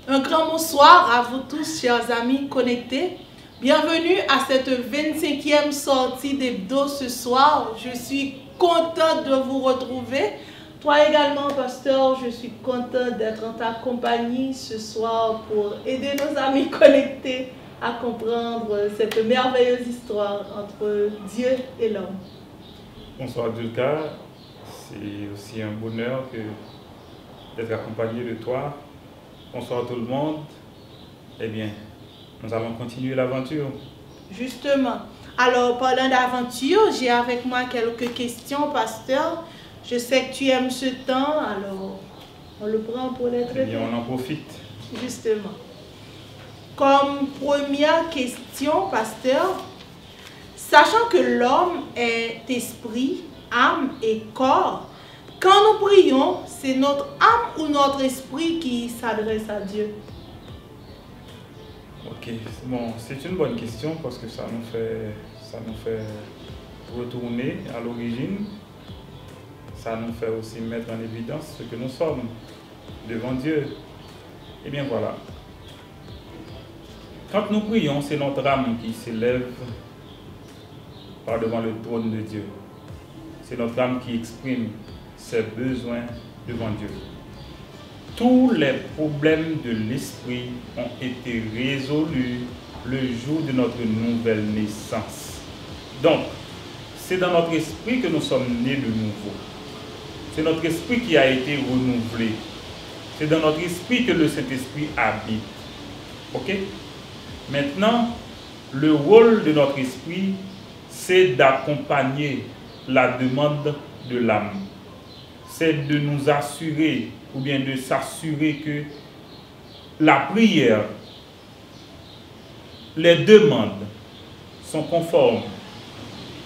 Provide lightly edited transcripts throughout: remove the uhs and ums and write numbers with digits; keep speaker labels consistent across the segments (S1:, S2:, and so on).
S1: Un grand bonsoir à vous tous, chers amis connectés. Bienvenue à cette 25e sortie d'Hebdo ce soir. Je suis contente de vous retrouver. Toi également, pasteur, je suis contente d'être en ta compagnie ce soir pour aider nos amis connectés à comprendre cette merveilleuse histoire entre Dieu et l'homme.
S2: Bonsoir Dulka, c'est aussi un bonheur d'être accompagné de toi. Bonsoir tout le monde. Eh bien, nous allons continuer l'aventure.
S1: Justement. Alors, parlant d'aventure, j'ai avec moi quelques questions, pasteur. Je sais que tu aimes ce temps, alors on le prend pour les traiter.
S2: Eh bien, on en profite.
S1: Justement. Comme première question, pasteur, sachant que l'homme est esprit, âme et corps, quand nous prions, c'est notre âme ou notre esprit qui s'adresse à Dieu?
S2: Ok, bon, c'est une bonne question parce que ça nous fait retourner à l'origine. Ça nous fait aussi mettre en évidence ce que nous sommes devant Dieu. Eh bien voilà. Quand nous prions, c'est notre âme qui s'élève par devant le trône de Dieu. C'est notre âme qui exprime ses besoins devant Dieu. Tous les problèmes de l'esprit ont été résolus le jour de notre nouvelle naissance. Donc, c'est dans notre esprit que nous sommes nés de nouveau. C'est notre esprit qui a été renouvelé. C'est dans notre esprit que le Saint-Esprit habite. Ok? Maintenant, le rôle de notre esprit, c'est d'accompagner la demande de l'âme. C'est de nous assurer ou bien de s'assurer que la prière, les demandes sont conformes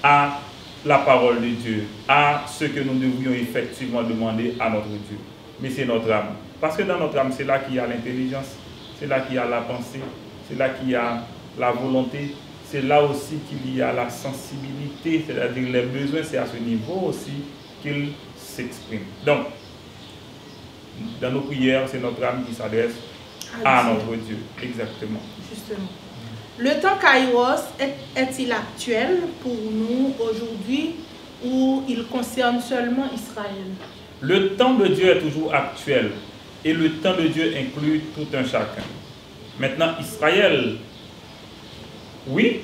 S2: à la parole de Dieu, à ce que nous devrions effectivement demander à notre Dieu. Mais c'est notre âme. Parce que dans notre âme, c'est là qu'il y a l'intelligence, c'est là qu'il y a la pensée, c'est là qu'il y a la volonté, c'est là aussi qu'il y a la sensibilité, c'est-à-dire les besoins, c'est à ce niveau aussi qu'ils s'expriment. Donc, dans nos prières, c'est notre âme qui s'adresse à notre Dieu. Exactement.
S1: Justement. Le temps Kairos est-il actuel pour nous aujourd'hui ou il concerne seulement Israël?
S2: Le temps de Dieu est toujours actuel et le temps de Dieu inclut tout un chacun. Maintenant, Israël, oui,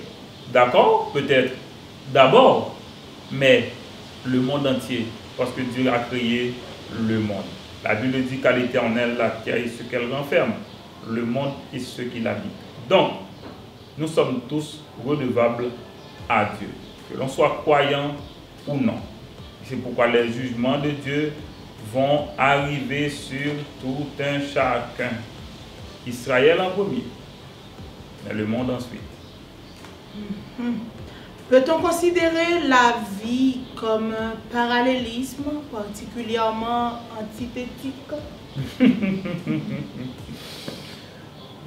S2: d'accord, peut-être d'abord, mais le monde entier, parce que Dieu a créé le monde. La Bible dit qu'à l'Éternel, la terre est ce qu'elle renferme, le monde est ce qu'il habite. Donc, nous sommes tous redevables à Dieu, que l'on soit croyant ou non. C'est pourquoi les jugements de Dieu vont arriver sur tout un chacun. Israël en premier, mais le monde ensuite.
S1: Peut-on considérer la vie comme un parallélisme particulièrement antithétique?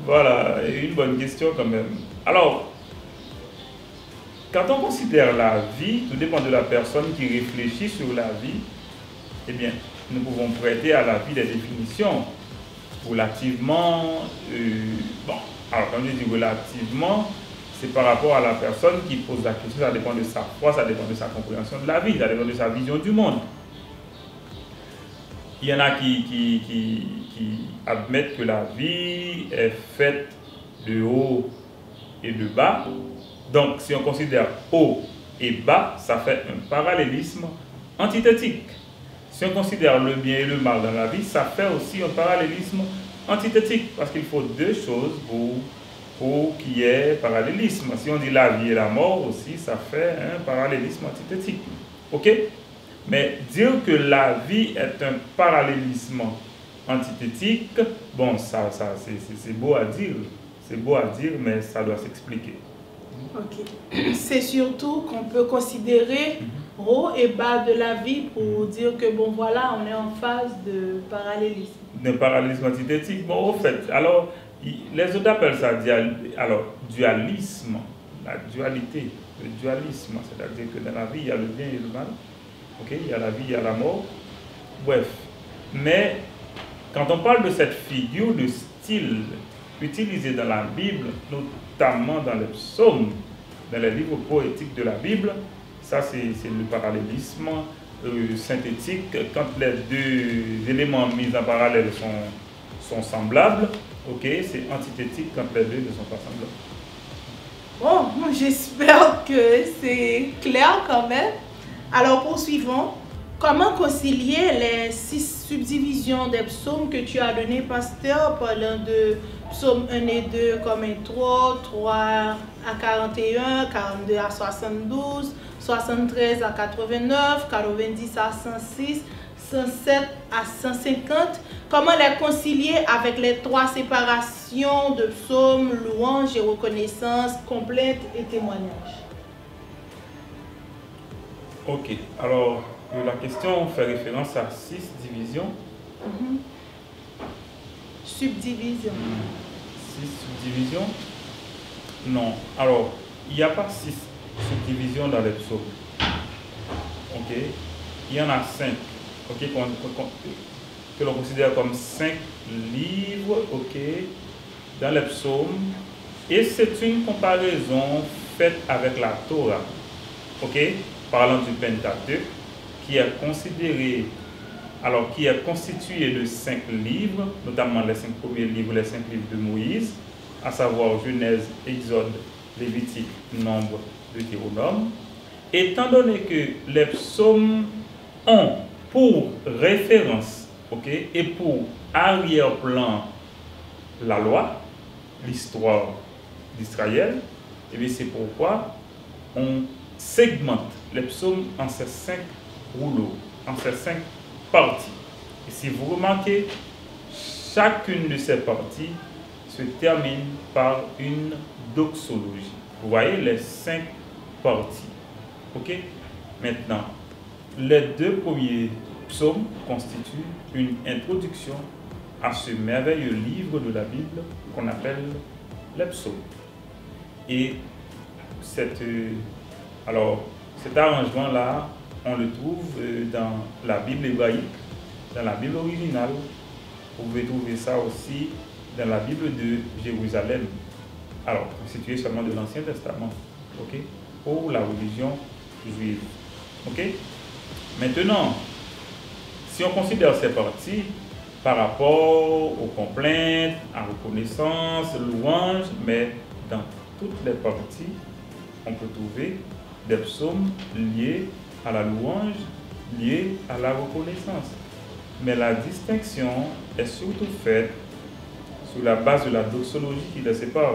S2: Voilà, une bonne question quand même. Alors, quand on considère la vie, tout dépend de la personne qui réfléchit sur la vie, eh bien, nous pouvons prêter à la vie des définitions relativement... bon, alors quand je dis relativement, c'est par rapport à la personne qui pose la question, ça dépend de sa foi, ça dépend de sa compréhension de la vie, ça dépend de sa vision du monde. Il y en a qui admettent que la vie est faite de haut et de bas. Donc, si on considère haut et bas, ça fait un parallélisme antithétique. Si on considère le bien et le mal dans la vie, ça fait aussi un parallélisme antithétique. Parce qu'il faut deux choses pour qu'il y ait parallélisme. Si on dit la vie et la mort aussi, ça fait un parallélisme antithétique. Ok? Mais dire que la vie est un parallélisme antithétique, bon, ça c'est beau à dire. C'est beau à dire, mais ça doit s'expliquer.
S1: Ok. C'est surtout qu'on peut considérer haut et bas de la vie pour dire que bon voilà, on est en phase de parallélisme.
S2: De parallélisme antithétique. Bon, au fait, alors, les autres appellent ça dualisme, la dualité, le dualisme, c'est-à-dire que dans la vie, il y a le bien et le mal, ok, il y a la vie, il y a la mort, bref. Mais quand on parle de cette figure de style utilisée dans la Bible, notamment dans les psaumes, dans les livres poétiques de la Bible, ça c'est le parallélisme synthétique, quand les deux éléments mis en parallèle sont semblables, ok, c'est antithétique quand les deux ne sont pas semblables.
S1: Bon, j'espère que c'est clair quand même. Alors poursuivons. Comment concilier les 6 subdivisions des psaumes que tu as donné, pasteur, parlant de psaumes 1 et 2 comme intro, 3 à 41, 42 à 72, 73 à 89, 90 à 106, 107 à 150. Comment les concilier avec les 3 séparations de psaumes, louanges et reconnaissance, complète et témoignage?
S2: Ok, alors la question fait référence à 6 divisions.
S1: Subdivision.
S2: 6 subdivisions? Non. Alors, il n'y a pas 6 subdivisions dans les psaumes. Ok. Il y en a 5. Ok. Que l'on considère comme 5 livres. Ok. Dans les psaumes. Et c'est une comparaison faite avec la Torah. Ok. Parlant du Pentateuque, qui est considéré, alors qui est constitué de 5 livres, notamment les 5 premiers livres, les 5 livres de Moïse, à savoir Genèse, Exode, Lévitique, Nombre, Deutéronome. Étant donné que les psaumes ont pour référence, ok, et pour arrière-plan la loi, l'histoire d'Israël, et bien c'est pourquoi on segmente les psaumes en ces 5 rouleaux, en ces 5 parties. Et si vous remarquez, chacune de ces parties se termine par une doxologie. Vous voyez les 5 parties. Ok? Maintenant, les 2 premiers psaumes constituent une introduction à ce merveilleux livre de la Bible qu'on appelle les psaumes. Et cet arrangement-là, on le trouve dans la Bible hébraïque, dans la Bible originale. Vous pouvez trouver ça aussi dans la Bible de Jérusalem, alors constituée seulement de l'Ancien Testament, ok, pour la religion juive. Ok. Maintenant, si on considère ces parties par rapport aux complaintes, à reconnaissance, louanges, mais dans toutes les parties, on peut trouver des psaumes liés à la louange, liés à la reconnaissance. Mais la distinction est surtout faite sur la base de la doxologie qui les sépare.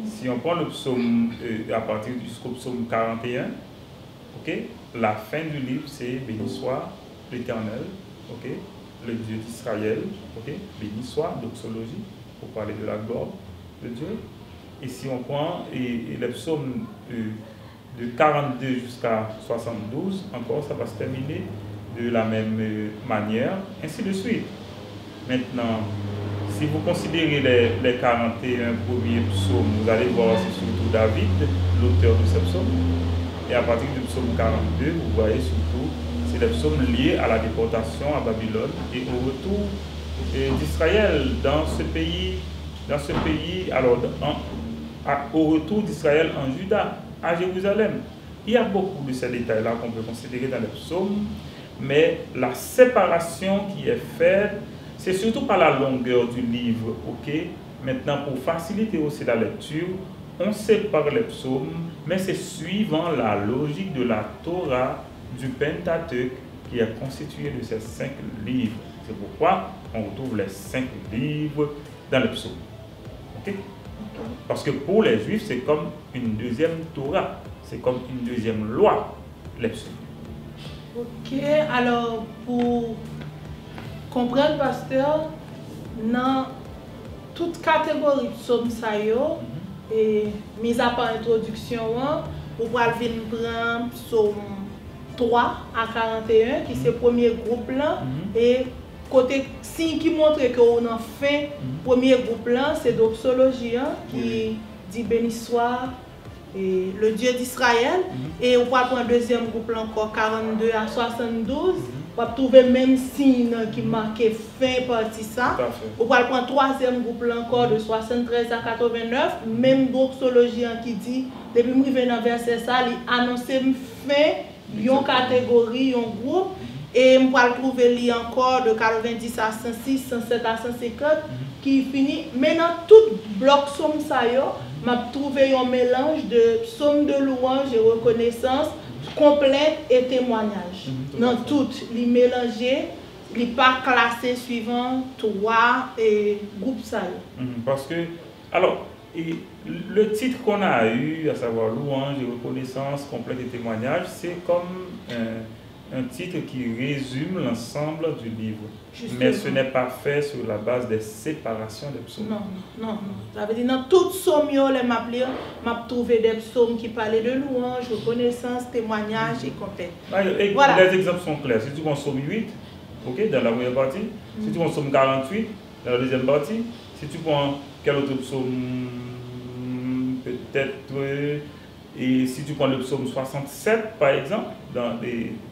S2: Si on prend le psaume à partir du psaume 41, ok, la fin du livre c'est béni soit l'Éternel, ok, le Dieu d'Israël, ok, béni soit, doxologie, pour parler de la gloire de Dieu. Et si on prend les psaumes de 42 jusqu'à 72, encore ça va se terminer de la même manière, ainsi de suite. Maintenant, si vous considérez les 41 premiers psaumes, vous allez voir c'est surtout David, l'auteur de ces psaumes. Et à partir du psaume 42, vous voyez surtout, c'est les psaumes liés à la déportation à Babylone et au retour d'Israël dans ce pays, alors au retour d'Israël en Juda, à Jérusalem. Il y a beaucoup de ces détails-là qu'on peut considérer dans les psaumes, mais la séparation qui est faite, c'est surtout par la longueur du livre, ok? Maintenant, pour faciliter aussi la lecture, on sépare les psaumes, mais c'est suivant la logique de la Torah, du Pentateuque, qui est constitué de ces 5 livres. C'est pourquoi on retrouve les 5 livres dans les psaumes. Ok? Parce que pour les Juifs, c'est comme une deuxième Torah, c'est comme une deuxième loi, les psaumes.
S1: Ok, alors pour comprendre, pasteur, dans toute catégorie de psaumes, et mis à part introduction, vous pouvez venir prendre psaume 3 à 41, qui c'est le premier groupe là. Et côté signe qui montre que on a fait premier groupe là, c'est doxologie qui dit béni soit et le Dieu d'Israël. Et on va prendre un deuxième groupe là encore 42 à 72. On va trouver même signe qui marquait fin partie ça. On va prendre troisième groupe là encore de 73 à 89. Même doxologie qui dit depuis que je viens dans verset ça, il annonce fin une catégorie, un groupe. Et on va trouver li encore de 90 à 106, 107 à 150 qui finit. Maintenant, tout bloc somme ça m'a trouvé un mélange de psaume de louange et reconnaissance complète et témoignage. Dans tout, les mélangés, les pas classés suivant 3 et groupe ça.
S2: Parce que, alors, et le titre qu'on a eu, à savoir louange et reconnaissance complète et témoignage, c'est comme un titre qui résume l'ensemble du livre. Justement. Mais ce n'est pas fait sur la base des séparations des psaumes.
S1: Non. Ça veut dire dans tout psaume, m'a trouvé des psaumes qui parlaient de louange, reconnaissance, témoignage et complète.
S2: Et voilà. Les exemples sont clairs. Si tu prends psaume 8, okay, dans la première partie, si tu prends psaume 48, dans la deuxième partie, si tu prends quel autre psaume, peut-être, et si tu prends le psaume 67 par exemple, dans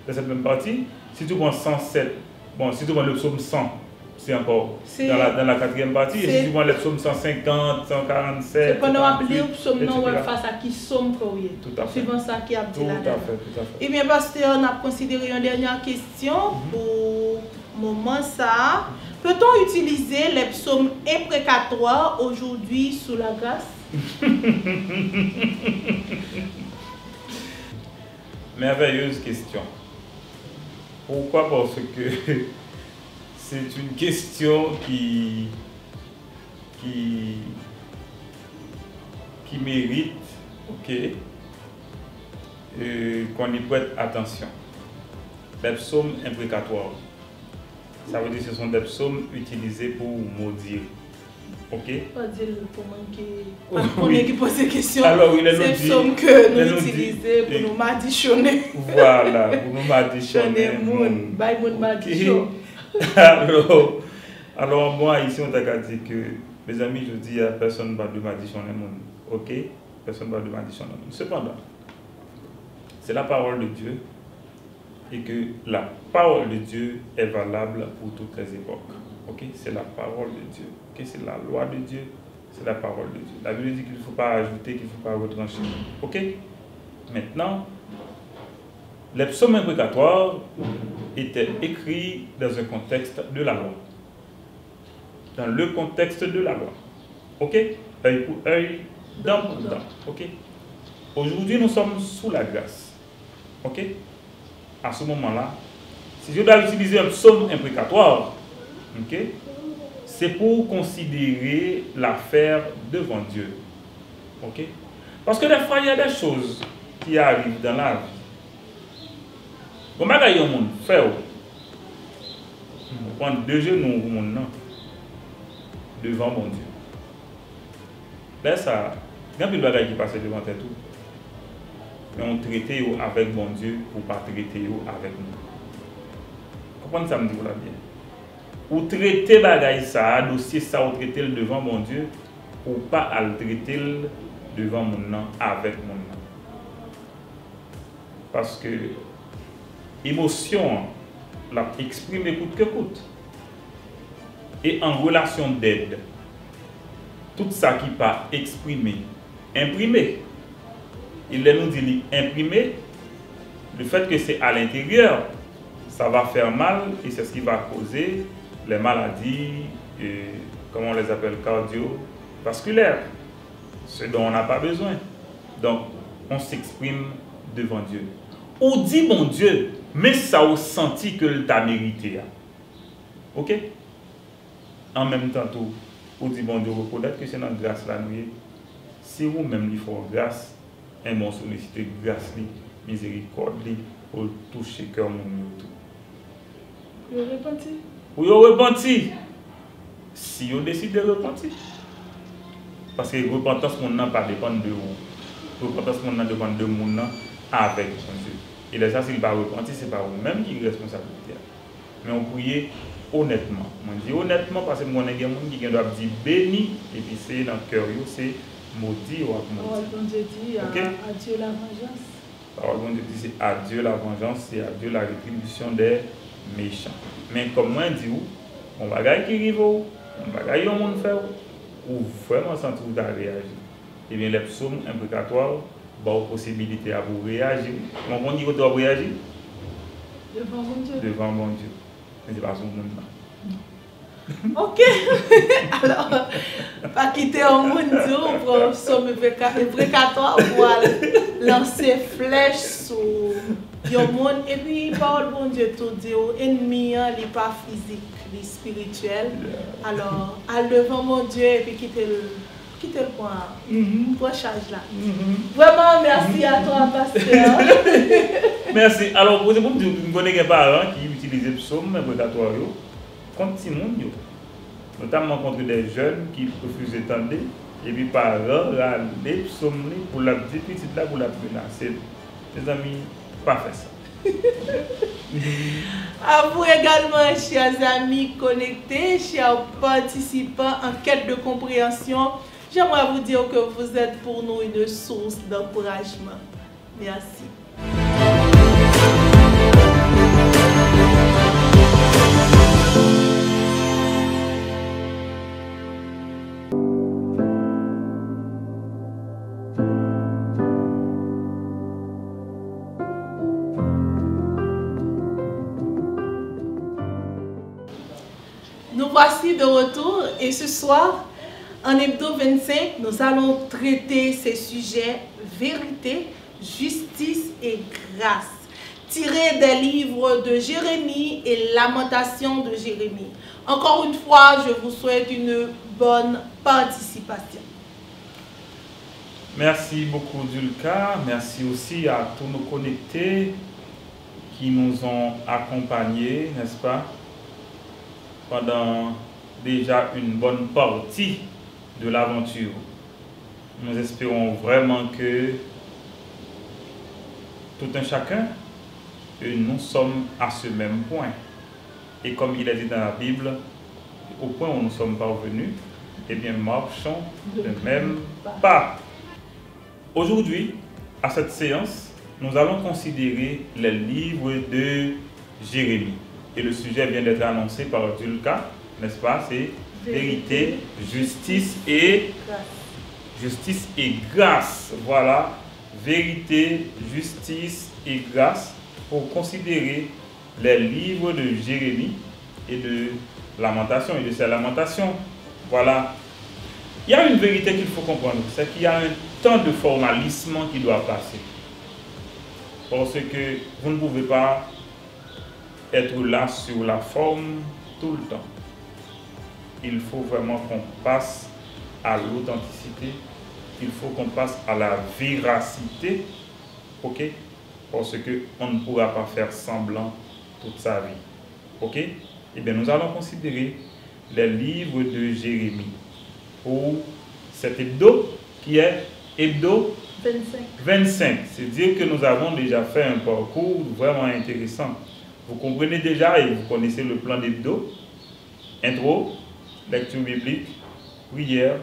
S2: cette même partie, si tu prends 107, bon, si tu prends le psaume 100, c'est encore dans la quatrième partie, et si tu prends le psaume 150, 147,
S1: c'est quand on va lire le psaume face à qui somme courrier.
S2: Tout à fait.
S1: Suivant ça qui a dit là.
S2: Tout à fait.
S1: Eh bien, pasteur, on a considéré une dernière question pour moment ça. Peut-on utiliser les psaumes imprécatoires aujourd'hui sous la grâce?
S2: Merveilleuse question. Pourquoi? Parce que c'est une question qui mérite qu'on y prête attention. Les psaumes imprécatoires, ça veut dire que ce sont des psaumes utilisés pour maudire. Ok?
S1: Pas dire pour moi qui pose des questions.
S2: Alors,
S1: c'est psaume que nous utilisons pour nous madichonner.
S2: Voilà, pour nous madichonner. Alors, moi, ici, on t'a dit que, mes amis, je dis à personne ne va de madichonner. Ok? Personne ne va de madichonner. Cependant, c'est la parole de Dieu et que la parole de Dieu est valable pour toutes les époques. Ok? C'est la parole de Dieu. Okay? C'est la loi de Dieu, c'est la parole de Dieu. La Bible dit qu'il ne faut pas ajouter, qu'il ne faut pas retrancher. Ok? Maintenant, les psaumes imprécatoires étaient écrits dans un contexte de la loi. Dans le contexte de la loi. Ok? Œil pour œil, dent pour dent. Ok? Aujourd'hui, nous sommes sous la grâce. Ok? À ce moment-là, si je dois utiliser un psaume imprécatoire, ok, c'est pour considérer l'affaire devant Dieu. Ok? Parce que des fois, il y a des choses qui arrivent dans la vie. Comment est-ce que le monde fait? On prend 2 genoux au monde devant mon Dieu. Là, ça, il y a un peu de bagages qui passent devant tout. Mais on traite avec mon Dieu pour ne pas traiter avec nous. Comprenez ça, me dit là bien. Ou traiter bagaille ça, dossier ça, ou traiter le devant mon Dieu, ou pas à le traiter devant mon nom, avec mon nom. Parce que émotion, la exprime coûte que coûte. Et en relation d'aide, tout ça qui pas exprimé, imprimé. Il nous dit imprimé, le fait que c'est à l'intérieur, ça va faire mal et c'est ce qui va causer les maladies, comment on les appelle, cardiovasculaires, ce dont on n'a pas besoin. Donc, on s'exprime devant Dieu. On dit, mon Dieu, mais ça a senti que tu as mérité. Ok? En même temps, on dit, bon Dieu, reconnaître que c'est notre grâce là, nous. Si vous-même, il faut grâce, un bon solliciter grâce, miséricorde, pour toucher le cœur mon tout.
S1: Vous repenti?
S2: Oui, vous repenti. Si vous décidez de repentir. Parce que repentance, mon nom, pas dépend de vous. Repentance, mon nom, dépend de mon nom avec mon Dieu. Et là, ça, s'il va repentir, ce n'est pas vous-même qui est responsabilité. Mais on prie honnêtement. On dit honnêtement parce que moi, il y a des gens qui doivent dire béni, et puis c'est dans le cœur, c'est maudit ou maudit.
S1: Parole de Dieu dit
S2: Okay?
S1: à Dieu la vengeance.
S2: Parole de Dieu dit c'est à Dieu la vengeance, c'est à Dieu la rétribution des méchants. Mais comme moi, je dis, on va gagner qui arrive, on va gagner au monde faire, ou vraiment sentir où réagir. Et bien, les psaumes imprécatoires, bon, possibilité à vous réagir. On dit que vous doit réagir
S1: Devant mon Dieu.
S2: devant mon Dieu. Mais c'est pas son monde là.
S1: Ok. Alors, pas quitter un monde pour un psaume imprécatoire pour lancer flèche sur le monde. Et puis, parole bon Dieu tout dit, ennemi, il n'est pas physique, il est spirituel. Alors, à devant mon Dieu et puis quitter le point charge là. Vraiment, merci à toi, pasteur.
S2: Merci. Alors, vous connaissez des parents qui utilisent le psaume imprécatoire contre les gens, notamment contre des jeunes qui refusent d'entendre, et puis parents les psaumes pour la petite là pour la menacer. Les amis, pas faire ça.
S1: À vous également, chers amis connectés, chers participants en quête de compréhension, j'aimerais vous dire que vous êtes pour nous une source d'encouragement. Merci. Nous voici de retour et ce soir, en Hebdo 25, nous allons traiter ces sujets vérité, justice et grâce, tirés des livres de Jérémie et Lamentation de Jérémie. Encore une fois, je vous souhaite une bonne participation.
S2: Merci beaucoup, Dulka. Merci aussi à tous nos connectés qui nous ont accompagnés, n'est-ce pas, pendant déjà une bonne partie de l'aventure. Nous espérons vraiment que tout un chacun, nous sommes à ce même point. Et comme il est dit dans la Bible, au point où nous sommes parvenus, eh bien, marchons de même pas. Aujourd'hui, à cette séance, nous allons considérer les livres de Jérémie. Et le sujet vient d'être annoncé par Dulka, n'est-ce pas? C'est vérité, justice et grâce. Voilà, vérité, justice et grâce pour considérer les livres de Jérémie et de Lamentation et de ses lamentations. Voilà. Il y a une vérité qu'il faut comprendre, c'est qu'il y a un temps de formalisme qui doit passer. Parce que vous ne pouvez pas être là sur la forme tout le temps. Il faut vraiment qu'on passe à l'authenticité, il faut qu'on passe à la véracité, ok? Parce qu'on ne pourra pas faire semblant toute sa vie, ok? Eh bien, nous allons considérer les livres de Jérémie pour cet hebdo qui est hebdo 25. C'est-à-dire que nous avons déjà fait un parcours vraiment intéressant. Vous comprenez déjà et vous connaissez le plan d'hebdo. Intro, lecture biblique, prière,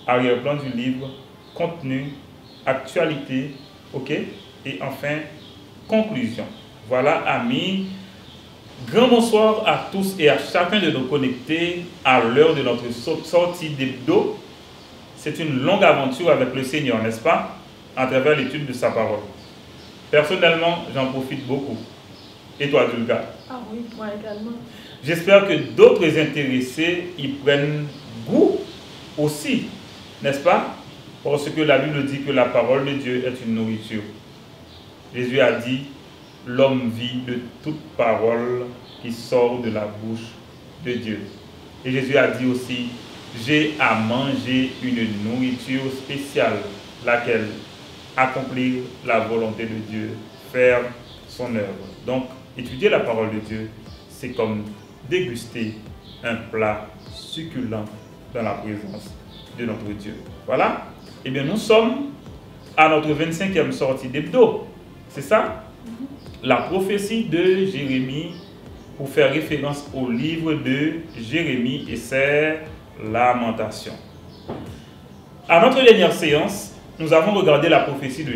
S2: arrière-plan du livre, contenu, actualité, ok? Et enfin, conclusion. Voilà, amis. Grand bonsoir à tous et à chacun de nos connectés à l'heure de notre sortie d'hebdo. C'est une longue aventure avec le Seigneur, n'est-ce pas? À travers l'étude de sa parole. Personnellement, j'en profite beaucoup. Et toi, Dulka?
S1: Ah oui, moi également.
S2: J'espère que d'autres intéressés y prennent goût aussi, n'est-ce pas? Parce que la Bible dit que la parole de Dieu est une nourriture. Jésus a dit, l'homme vit de toute parole qui sort de la bouche de Dieu. Et Jésus a dit aussi, j'ai à manger une nourriture spéciale, laquelle accomplir la volonté de Dieu, faire son œuvre. Donc, étudier la parole de Dieu, c'est comme déguster un plat succulent dans la présence de notre Dieu. Voilà. Eh bien, nous sommes à notre 25e sortie d'hebdo. C'est ça? la prophétie de Jérémie pour faire référence au livre de Jérémie et ses lamentations. À notre dernière séance, nous avons regardé la prophétie de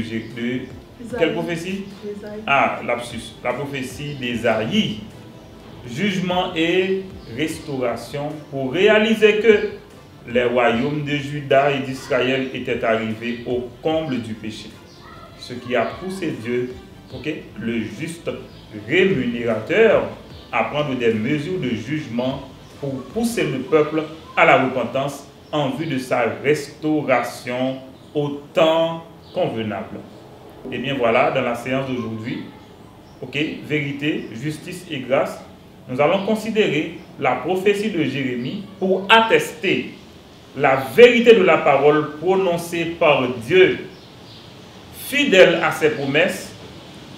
S2: quelle prophétie? Ah, lapsus. La prophétie d'Ésaïe. Jugement et restauration pour réaliser que les royaumes de Juda et d'Israël étaient arrivés au comble du péché. Ce qui a poussé Dieu, le juste rémunérateur, à prendre des mesures de jugement pour pousser le peuple à la repentance en vue de sa restauration au temps convenable. Et bien voilà, dans la séance d'aujourd'hui, vérité, justice et grâce, nous allons considérer la prophétie de Jérémie pour attester la vérité de la parole prononcée par Dieu, fidèle à ses promesses,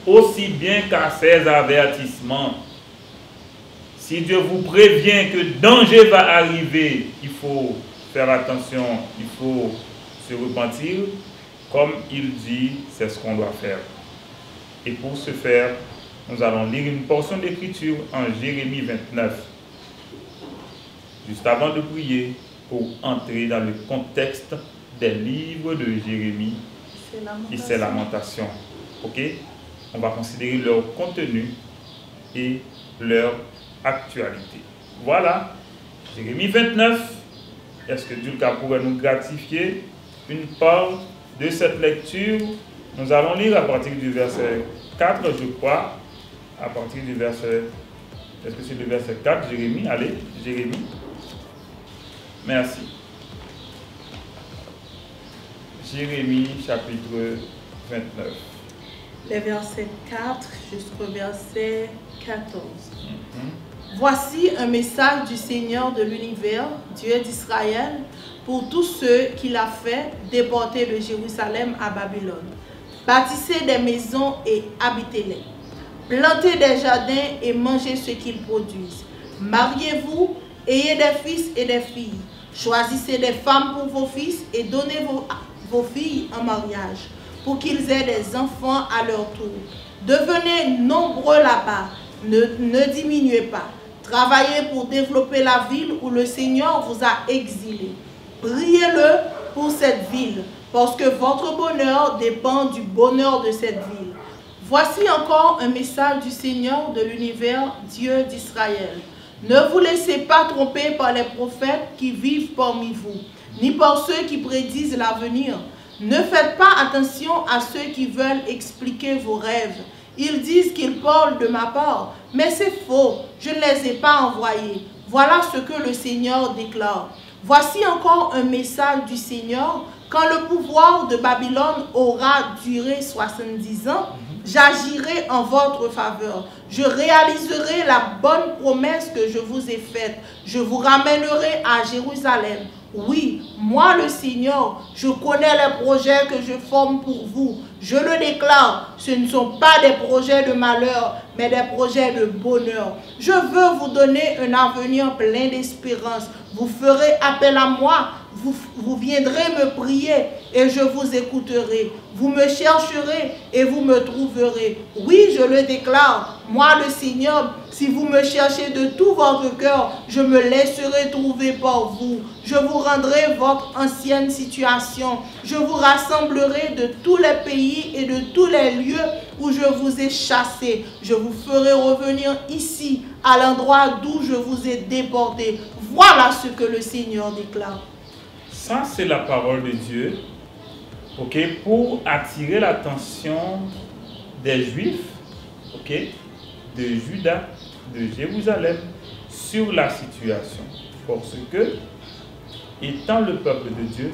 S2: aussi bien qu'à ses avertissements. Si Dieu vous prévient que danger va arriver, il faut faire attention, il faut se repentir, comme il dit, c'est ce qu'on doit faire. Et pour ce faire, nous allons lire une portion d'écriture en Jérémie 29, juste avant de prier, pour entrer dans le contexte des livres de Jérémie et ses lamentations. On va considérer leur contenu et leur actualité. Voilà, Jérémie 29. Est-ce que Dieu pourrait nous gratifier une part de cette lecture? Nous allons lire à partir du verset 4, je crois. À partir du verset... Est-ce que c'est le verset 4, Jérémie? Allez, Jérémie. Merci. Jérémie, chapitre 29.
S1: Les versets 4 jusqu'au verset 14. Voici un message du Seigneur de l'univers, Dieu d'Israël, pour tous ceux qu'il a fait déporter de Jérusalem à Babylone. Bâtissez des maisons et habitez-les. Plantez des jardins et mangez ce qu'ils produisent. Mariez-vous, ayez des fils et des filles. Choisissez des femmes pour vos fils et donnez vos filles en mariage, pour qu'ils aient des enfants à leur tour. Devenez nombreux là-bas, ne diminuez pas. Travaillez pour développer la ville où le Seigneur vous a exilés. Priez-le pour cette ville, parce que votre bonheur dépend du bonheur de cette ville. Voici encore un message du Seigneur de l'univers, Dieu d'Israël. Ne vous laissez pas tromper par les prophètes qui vivent parmi vous, ni par ceux qui prédisent l'avenir. Ne faites pas attention à ceux qui veulent expliquer vos rêves. Ils disent qu'ils parlent de ma part, mais c'est faux, je ne les ai pas envoyés. Voilà ce que le Seigneur déclare. Voici encore un message du Seigneur. Quand le pouvoir de Babylone aura duré 70 ans, j'agirai en votre faveur. Je réaliserai la bonne promesse que je vous ai faite. Je vous ramènerai à Jérusalem. Oui, moi le Seigneur, je connais les projets que je forme pour vous. Je le déclare, ce ne sont pas des projets de malheur, mais des projets de bonheur. Je veux vous donner un avenir plein d'espérance. Vous ferez appel à moi, vous viendrez me prier et je vous écouterai. Vous me chercherez et vous me trouverez. Oui, je le déclare, moi le Seigneur, si vous me cherchez de tout votre cœur, je me laisserai trouver par vous. Je vous rendrai votre ancienne situation. Je vous rassemblerai de tous les pays et de tous les lieux où je vous ai chassés. Je vous ferai revenir ici, à l'endroit d'où je vous ai déporté. Voilà ce que le Seigneur déclare.
S2: Ça, c'est la parole de Dieu, pour attirer l'attention des Juifs, de Juda, de Jérusalem, sur la situation. Parce que, étant le peuple de Dieu,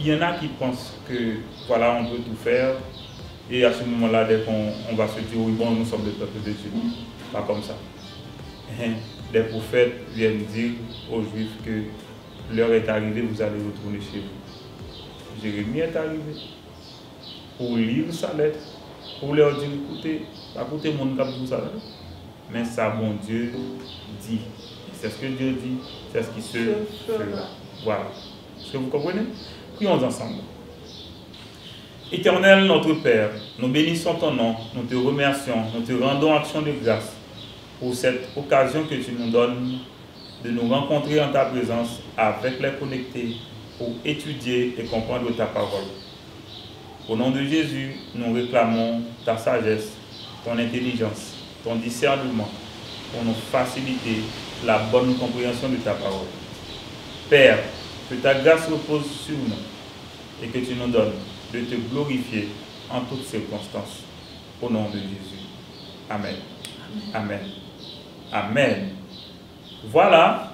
S2: il y en a qui pensent que, voilà, on peut tout faire, et à ce moment-là, dès qu'on va se dire, oui, bon, nous sommes le peuple de Dieu. Pas comme ça. Les prophètes viennent dire aux Juifs que l'heure est arrivée, vous allez retourner chez vous. Jérémie est arrivé pour lire sa lettre, pour leur dire, écoutez, écoutez mon cap tout ça, mais ça, mon Dieu dit. C'est ce que Dieu dit, c'est ce qui se fera. Voilà. Est-ce que vous comprenez? Prions ensemble. Éternel notre Père, nous bénissons ton nom, nous te remercions, nous te rendons action de grâce pour cette occasion que tu nous donnes de nous rencontrer en ta présence avec les connectés pour étudier et comprendre ta parole. Au nom de Jésus, nous réclamons ta sagesse, ton intelligence, ton discernement pour nous faciliter la bonne compréhension de ta parole. Père, que ta grâce repose sur nous et que tu nous donnes de te glorifier en toutes circonstances. Au nom de Jésus. Amen. Amen. Amen. Voilà,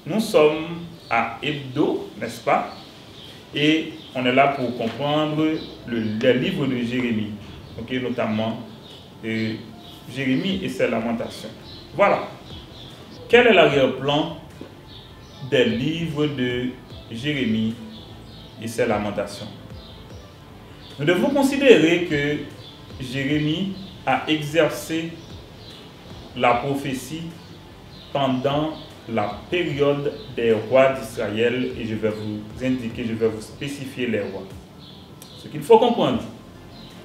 S2: nous sommes à Hebdo, n'est-ce pas? Et on est là pour comprendre le livre de Jérémie, okay, notamment Jérémie et ses lamentations. Voilà. Quel est l'arrière-plan des livres de Jérémie et ses lamentations? Nous devons considérer que Jérémie a exercé la prophétie pendant la période des rois d'Israël et je vais vous indiquer, je vais vous spécifier les rois. Ce qu'il faut comprendre,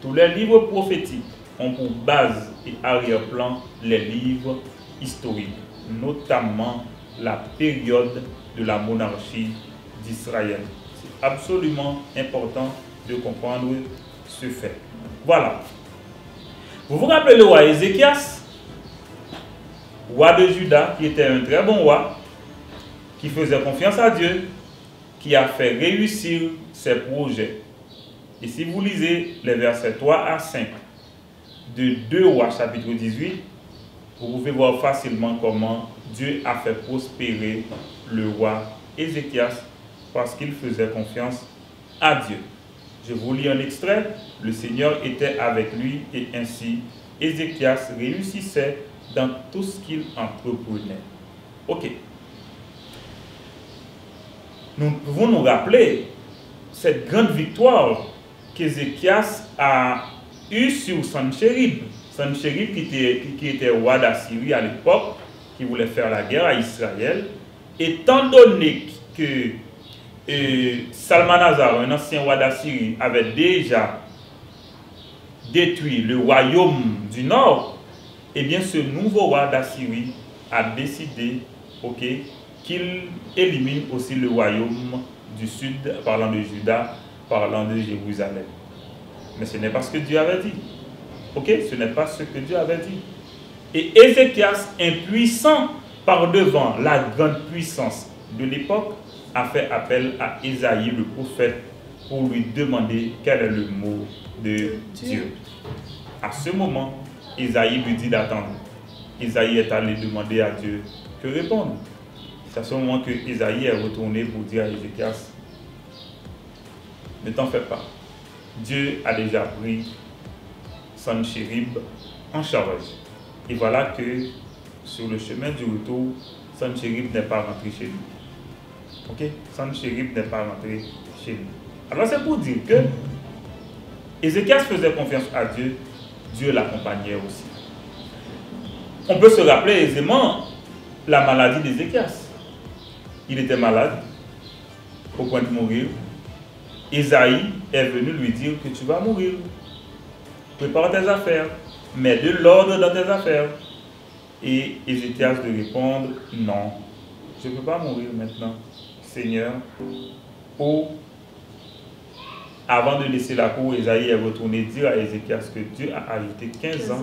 S2: tous les livres prophétiques ont pour base et arrière-plan les livres historiques, notamment la période de la monarchie d'Israël. C'est absolument important de comprendre ce fait. Voilà. Vous vous rappelez le roi Ézéchias, roi de Juda, qui était un très bon roi, qui faisait confiance à Dieu, qui a fait réussir ses projets. Et si vous lisez les versets 3 à 5 de 2 Rois chapitre 18, vous pouvez voir facilement comment Dieu a fait prospérer le roi Ézéchias parce qu'il faisait confiance à Dieu. Je vous lis un extrait. Le Seigneur était avec lui et ainsi Ézéchias réussissait dans tout ce qu'il entreprenait. Ok. Nous pouvons nous rappeler cette grande victoire qu'Ézéchias a eue sur Sanchérib. Sanchérib qui était roi d'Assyrie à l'époque, qui voulait faire la guerre à Israël. Étant donné que Salmanasar, un ancien roi d'Assyrie, avait déjà détruit le royaume du nord, eh bien ce nouveau roi d'Assyrie a décidé qu'il élimine aussi le royaume du sud, parlant de Juda, parlant de Jérusalem. Mais ce n'est pas ce que Dieu avait dit. Ce n'est pas ce que Dieu avait dit. Et Ézéchias, impuissant par devant la grande puissance de l'époque, a fait appel à Ésaïe, le prophète, pour lui demander quel est le mot de Dieu. À ce moment, Ésaïe lui dit d'attendre. Ésaïe est allé demander à Dieu que répondre. C'est à ce moment que Ésaïe est retourné pour dire à Ézéchias, ne t'en fais pas. Dieu a déjà pris Sanchérib en charge. Et voilà que sur le chemin du retour, Sanchérib n'est pas rentré chez lui. Sanchérib n'est pas rentré chez lui. Alors c'est pour dire que Ézéchias faisait confiance à Dieu, Dieu l'accompagnait aussi. On peut se rappeler aisément la maladie d'Ézéchias. Il était malade, au point de mourir. Ésaïe est venu lui dire que tu vas mourir. Prépare tes affaires, mets de l'ordre dans tes affaires. Et Ézéchias de répondre, non, je ne peux pas mourir maintenant, Seigneur. Avant de laisser la cour, Ésaïe est retourné dire à Ézéchias que Dieu a ajouté 15 ans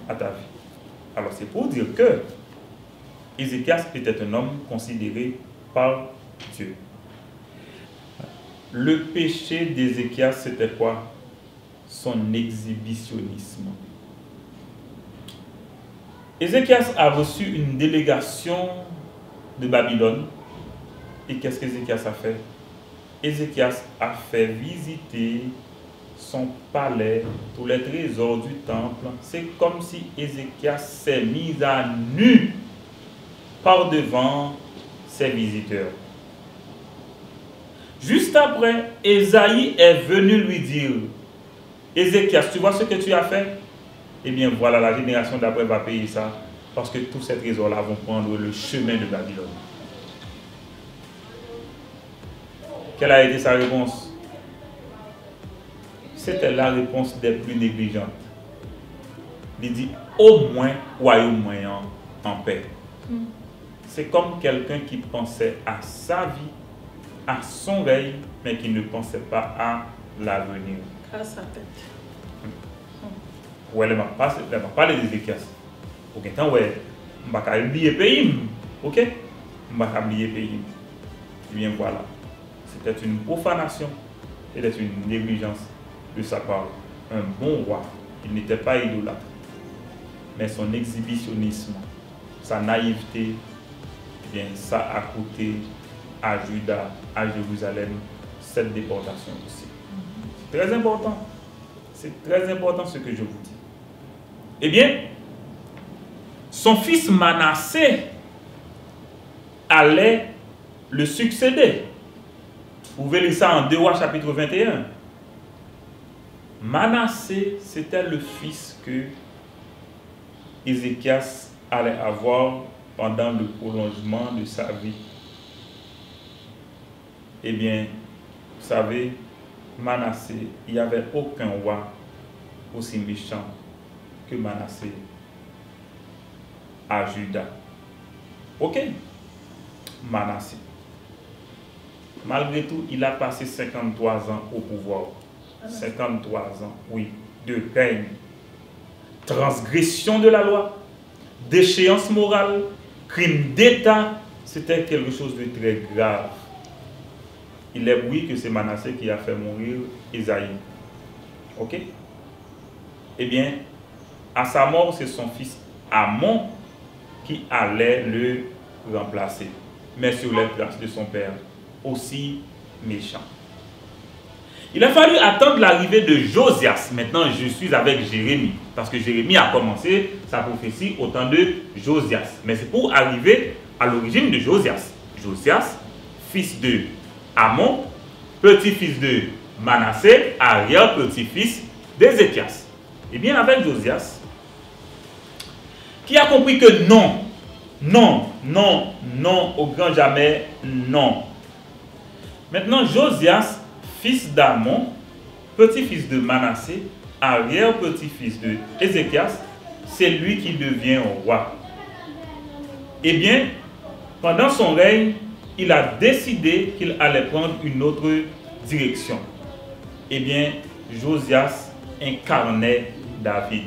S2: à ta vie. Alors c'est pour dire que Ézéchias était un homme considéré par Dieu. Le péché d'Ézéchias, c'était quoi? Son exhibitionnisme. Ézéchias a reçu une délégation de Babylone. Et qu'est-ce qu'Ézéchias a fait? Ézéchias a fait visiter son palais, tous les trésors du temple. C'est comme si Ézéchias s'est mis à nu par devant ses visiteurs. Juste après, Ésaïe est venu lui dire, Ézéchias, tu vois ce que tu as fait? Eh bien voilà, la génération d'après va payer ça, parce que tous ces trésors-là vont prendre le chemin de Babylone. Quelle a été sa réponse? c'était la réponse des plus négligentes. Il dit, au moins, royaume moyen en paix. C'est comme quelqu'un qui pensait à sa vie, à son règne, mais qui ne pensait pas à l'avenir.
S1: À sa tête.
S2: Ouais, elle m'a parlé d'Ézéchias. Au temps, ouais, je ne vais pas oublier le pays. Ok? Je ne vais pas oublier le pays. Et bien voilà. C'était une profanation. C'était une négligence de sa part. Un bon roi. Il n'était pas idolâtre. Mais son exhibitionnisme, sa naïveté, eh bien, ça a coûté à Juda, à Jérusalem, cette déportation aussi. C'est très important. C'est très important ce que je vous dis. Eh bien, son fils Manassé allait le succéder. Vous pouvez lire ça en 2 Rois chapitre 21. Manassé, c'était le fils que Ézéchias allait avoir pendant le prolongement de sa vie. Eh bien, vous savez, Manassé, il n'y avait aucun roi aussi méchant que Manassé à Juda. Ok? Manassé. Malgré tout, il a passé 53 ans au pouvoir. 53 ans, oui, de règne. Transgression de la loi, déchéance morale, crime d'État, c'était quelque chose de très grave. Il est oui que c'est Manassé qui a fait mourir Isaïe. Ok? Eh bien, à sa mort, c'est son fils Amon qui allait le remplacer. Mais sur les traces de son père, aussi méchant. Il a fallu attendre l'arrivée de Josias. Maintenant, je suis avec Jérémie. Parce que Jérémie a commencé sa prophétie au temps de Josias. Mais c'est pour arriver à l'origine de Josias. Josias, fils de Amon, petit-fils de Manassé, arrière-petit-fils d'Ézéchias. Et bien avec Josias, qui a compris que non, non, non, non, au grand jamais, non. Maintenant, Josias, fils d'Amon, petit-fils de Manassé, arrière-petit-fils de Ézéchias, c'est lui qui devient roi. Eh bien, pendant son règne, il a décidé qu'il allait prendre une autre direction. Eh bien, Josias incarnait David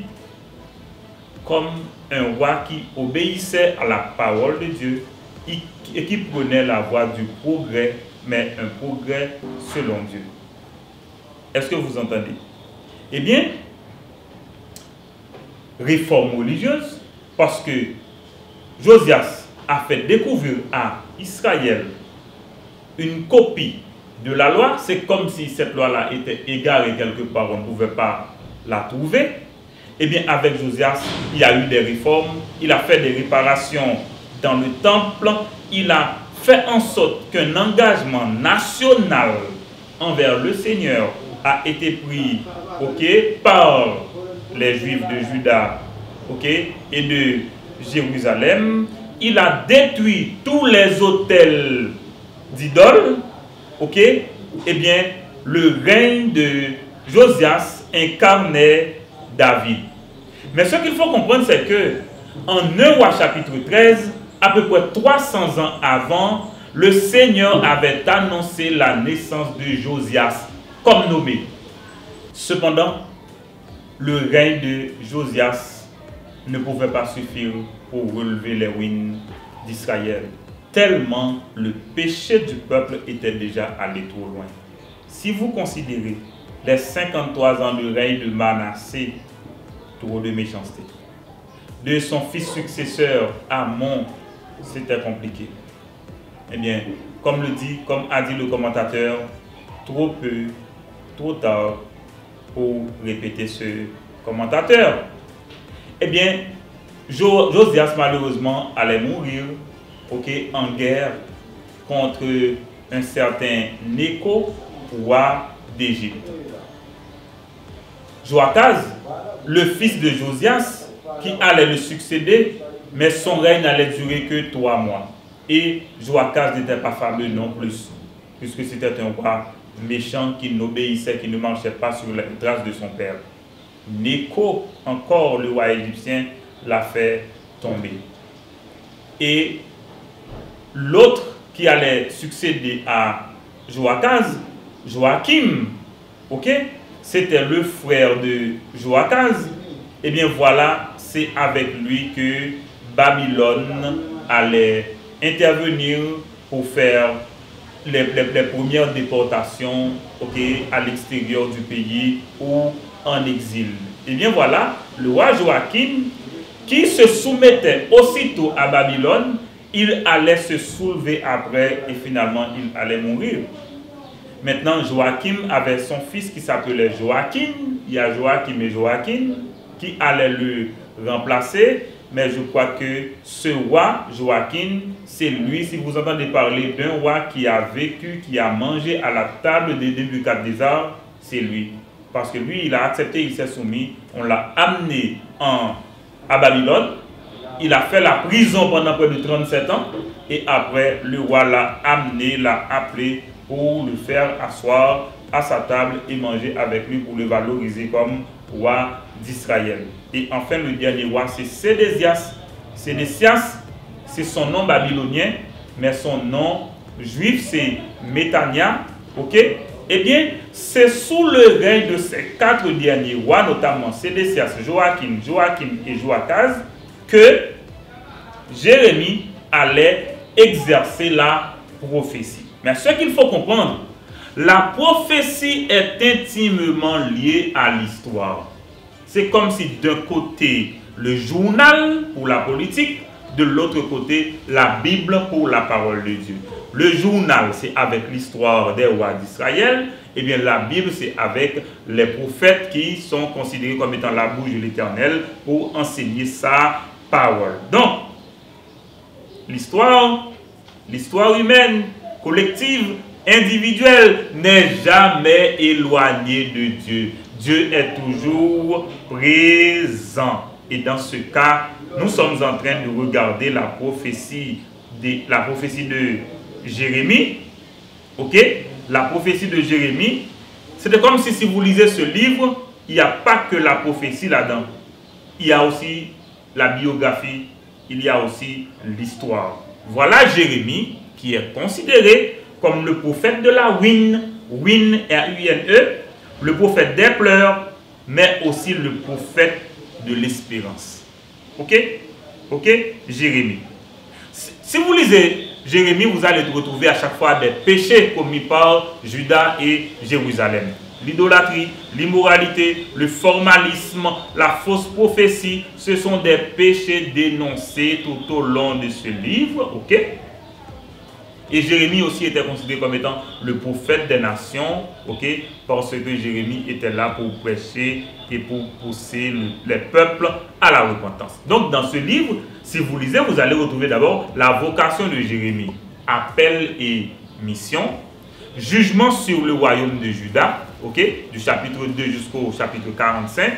S2: comme un roi qui obéissait à la parole de Dieu et qui prenait la voie du progrès, mais un progrès selon Dieu. Est-ce que vous entendez? Eh bien, réforme religieuse, parce que Josias a fait découvrir à Israël une copie de la loi. C'est comme si cette loi-là était égarée quelque part, on ne pouvait pas la trouver. Eh bien, avec Josias, il y a eu des réformes, il a fait des réparations dans le temple, il a fait en sorte qu'un engagement national envers le Seigneur a été pris, ok, par les Juifs de Juda, ok, et de Jérusalem. Il a détruit tous les autels d'idoles, ok. Eh bien, le règne de Josias incarnait David. Mais ce qu'il faut comprendre, c'est que en 1 Roi chapitre 13, à peu près 300 ans avant, le Seigneur avait annoncé la naissance de Josias comme nommé. Cependant, le règne de Josias ne pouvait pas suffire pour relever les ruines d'Israël, tellement le péché du peuple était déjà allé trop loin. Si vous considérez les 53 ans de règne de Manassé, trop de méchanceté, de son fils successeur Amon, c'était compliqué. Eh bien, comme a dit le commentateur, trop peu, trop tard pour répéter ce commentateur. Eh bien, Josias malheureusement allait mourir, ok, en guerre contre un certain Néco, roi d'Égypte. Joachaz, le fils de Josias, qui allait le succéder, mais son règne n'allait durer que 3 mois. Et Joachaz n'était pas fameux non plus, puisque c'était un roi méchant, qui n'obéissait, qui ne marchait pas sur les traces de son père. Nécho, encore le roi égyptien, l'a fait tomber. Et l'autre qui allait succéder à Joachim, ok, c'était le frère de Joachaz. Et bien voilà, c'est avec lui que Babylone allait intervenir pour faire les premières déportations, ok, à l'extérieur du pays ou en exil. Et bien voilà, le roi Joachim, qui se soumettait aussitôt à Babylone, il allait se soulever après et finalement il allait mourir. Maintenant, Joachim avait son fils qui s'appelait Joachim. Il y a Joachim et Joachim qui allaient le remplacer. Mais je crois que ce roi, Joachim, c'est lui, si vous entendez parler d'un roi qui a vécu, qui a mangé à la table de Nebuchadnezzar, c'est lui. Parce que lui, il a accepté, il s'est soumis. On l'a amené à Babylone. Il a fait la prison pendant près de 37 ans. Et après, le roi l'a amené, l'a appelé pour le faire asseoir à sa table et manger avec lui pour le valoriser comme roi d'Israël. Et enfin, le dernier roi, c'est Sédécias. Sédécias, c'est son nom babylonien, mais son nom juif, c'est Méthania. Ok? Eh bien, c'est sous le règne de ces 4 derniers rois, notamment Sédécias, Joachim et Joachaz, que Jérémie allait exercer la prophétie. Mais ce qu'il faut comprendre, la prophétie est intimement liée à l'histoire. C'est comme si d'un côté, le journal pour la politique, de l'autre côté, la Bible pour la parole de Dieu. Le journal, c'est avec l'histoire des rois d'Israël. Et bien la Bible, c'est avec les prophètes qui sont considérés comme étant la bouche de l'Éternel pour enseigner sa parole. Donc, l'histoire humaine, collective, individuelle, n'est jamais éloignée de Dieu. Dieu est toujours présent. Et dans ce cas, nous sommes en train de regarder la prophétie de Jérémie. Ok? La prophétie de Jérémie, c'était comme si vous lisez ce livre, il n'y a pas que la prophétie là-dedans. Il y a aussi la biographie, il y a aussi l'histoire. Voilà Jérémie qui est considéré comme le prophète de la ruine, R-U-N-E, le prophète des pleurs, mais aussi le prophète de l'espérance. Ok? Ok? Jérémie. Si vous lisez Jérémie, vous allez retrouver à chaque fois des péchés commis par Juda et Jérusalem. L'idolâtrie, l'immoralité, le formalisme, la fausse prophétie, ce sont des péchés dénoncés tout au long de ce livre. Ok? Et Jérémie aussi était considéré comme étant le prophète des nations, ok, parce que Jérémie était là pour prêcher et pour pousser les peuples à la repentance. Donc dans ce livre, si vous lisez, vous allez retrouver d'abord la vocation de Jérémie, appel et mission, jugement sur le royaume de Juda, ok, du chapitre 2 jusqu'au chapitre 45,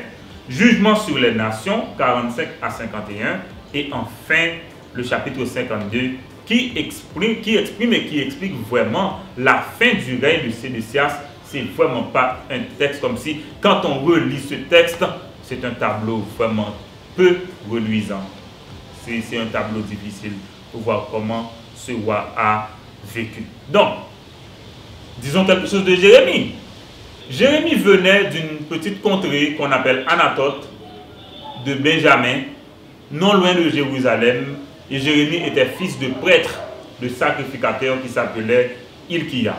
S2: jugement sur les nations, 45 à 51, et enfin le chapitre 52, qui exprime et qui explique vraiment la fin du règne de Sédécias. C'est vraiment pas un texte comme si, quand on relit ce texte, c'est un tableau vraiment peu reluisant. C'est un tableau difficile pour voir comment ce roi a vécu. Donc, disons quelque chose de Jérémie. Jérémie venait d'une petite contrée qu'on appelle Anathoth, de Benjamin, non loin de Jérusalem. Et Jérémie était fils de prêtre, de sacrificateur qui s'appelait Hilkia.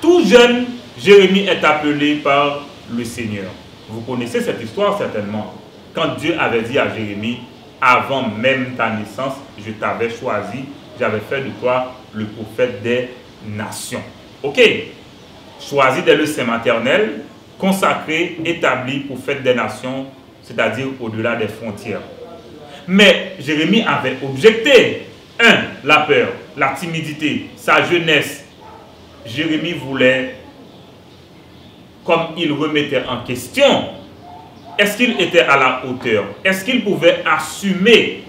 S2: Tout jeune, Jérémie est appelé par le Seigneur. Vous connaissez cette histoire certainement. Quand Dieu avait dit à Jérémie, avant même ta naissance, je t'avais choisi, j'avais fait de toi le prophète des nations. Ok, choisi dès le sein maternel, consacré, établi prophète des nations, c'est-à-dire au-delà des frontières. Mais Jérémie avait objecté. 1. La peur, la timidité, sa jeunesse. Jérémie voulait, comme il remettait en question, est-ce qu'il était à la hauteur? Est-ce qu'il pouvait assumer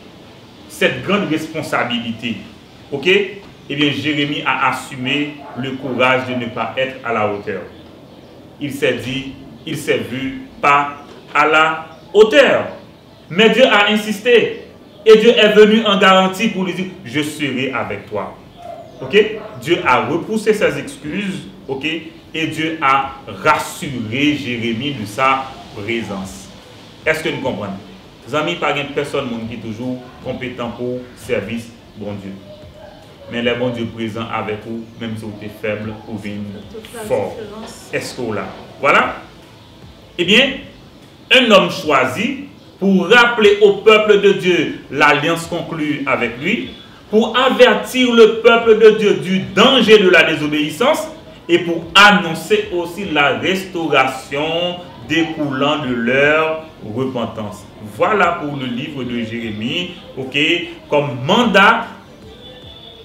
S2: cette grande responsabilité? Ok? eh bien Jérémie a assumé le courage de ne pas être à la hauteur. Il s'est dit, il s'est vu pas à la hauteur. Mais Dieu a insisté. Et Dieu est venu en garantie pour lui dire, je serai avec toi. Ok? Dieu a repoussé ses excuses. Ok? Et Dieu a rassuré Jérémie de sa présence. Est-ce que nous comprenons? Les amis, pas une personne qui est toujours compétent pour service, bon Dieu. Mais le bon Dieu présent avec vous, même si vous êtes faible ou fort. Est-ce que vous là? Voilà. Eh bien, un homme choisi pour rappeler au peuple de Dieu l'alliance conclue avec lui, pour avertir le peuple de Dieu du danger de la désobéissance et pour annoncer aussi la restauration découlant de leur repentance. Voilà pour le livre de Jérémie, ok, comme mandat,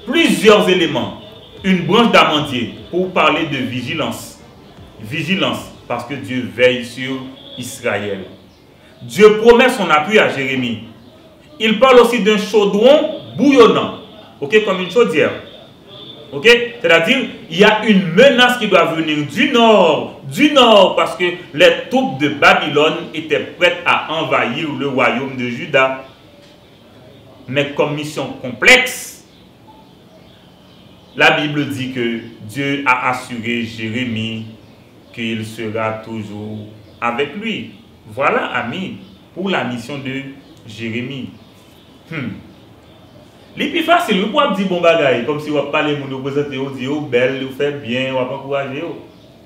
S2: plusieurs éléments. Une branche d'amandier pour parler de vigilance. Vigilance, parce que Dieu veille sur Israël. Dieu promet son appui à Jérémie. Il parle aussi d'un chaudron bouillonnant, ok, comme une chaudière. Ok, c'est-à-dire, il y a une menace qui doit venir du nord, parce que les troupes de Babylone étaient prêtes à envahir le royaume de Juda. Mais comme mission complexe, la Bible dit que Dieu a assuré Jérémie qu'il sera toujours avec lui. Voilà, amis, pour la mission de Jérémie. Les plus facile, vous pouvez dire bon bagaille, comme si vous parlez, vous présentez, vous dites, vous belle, vous faites bien, vous encouragez.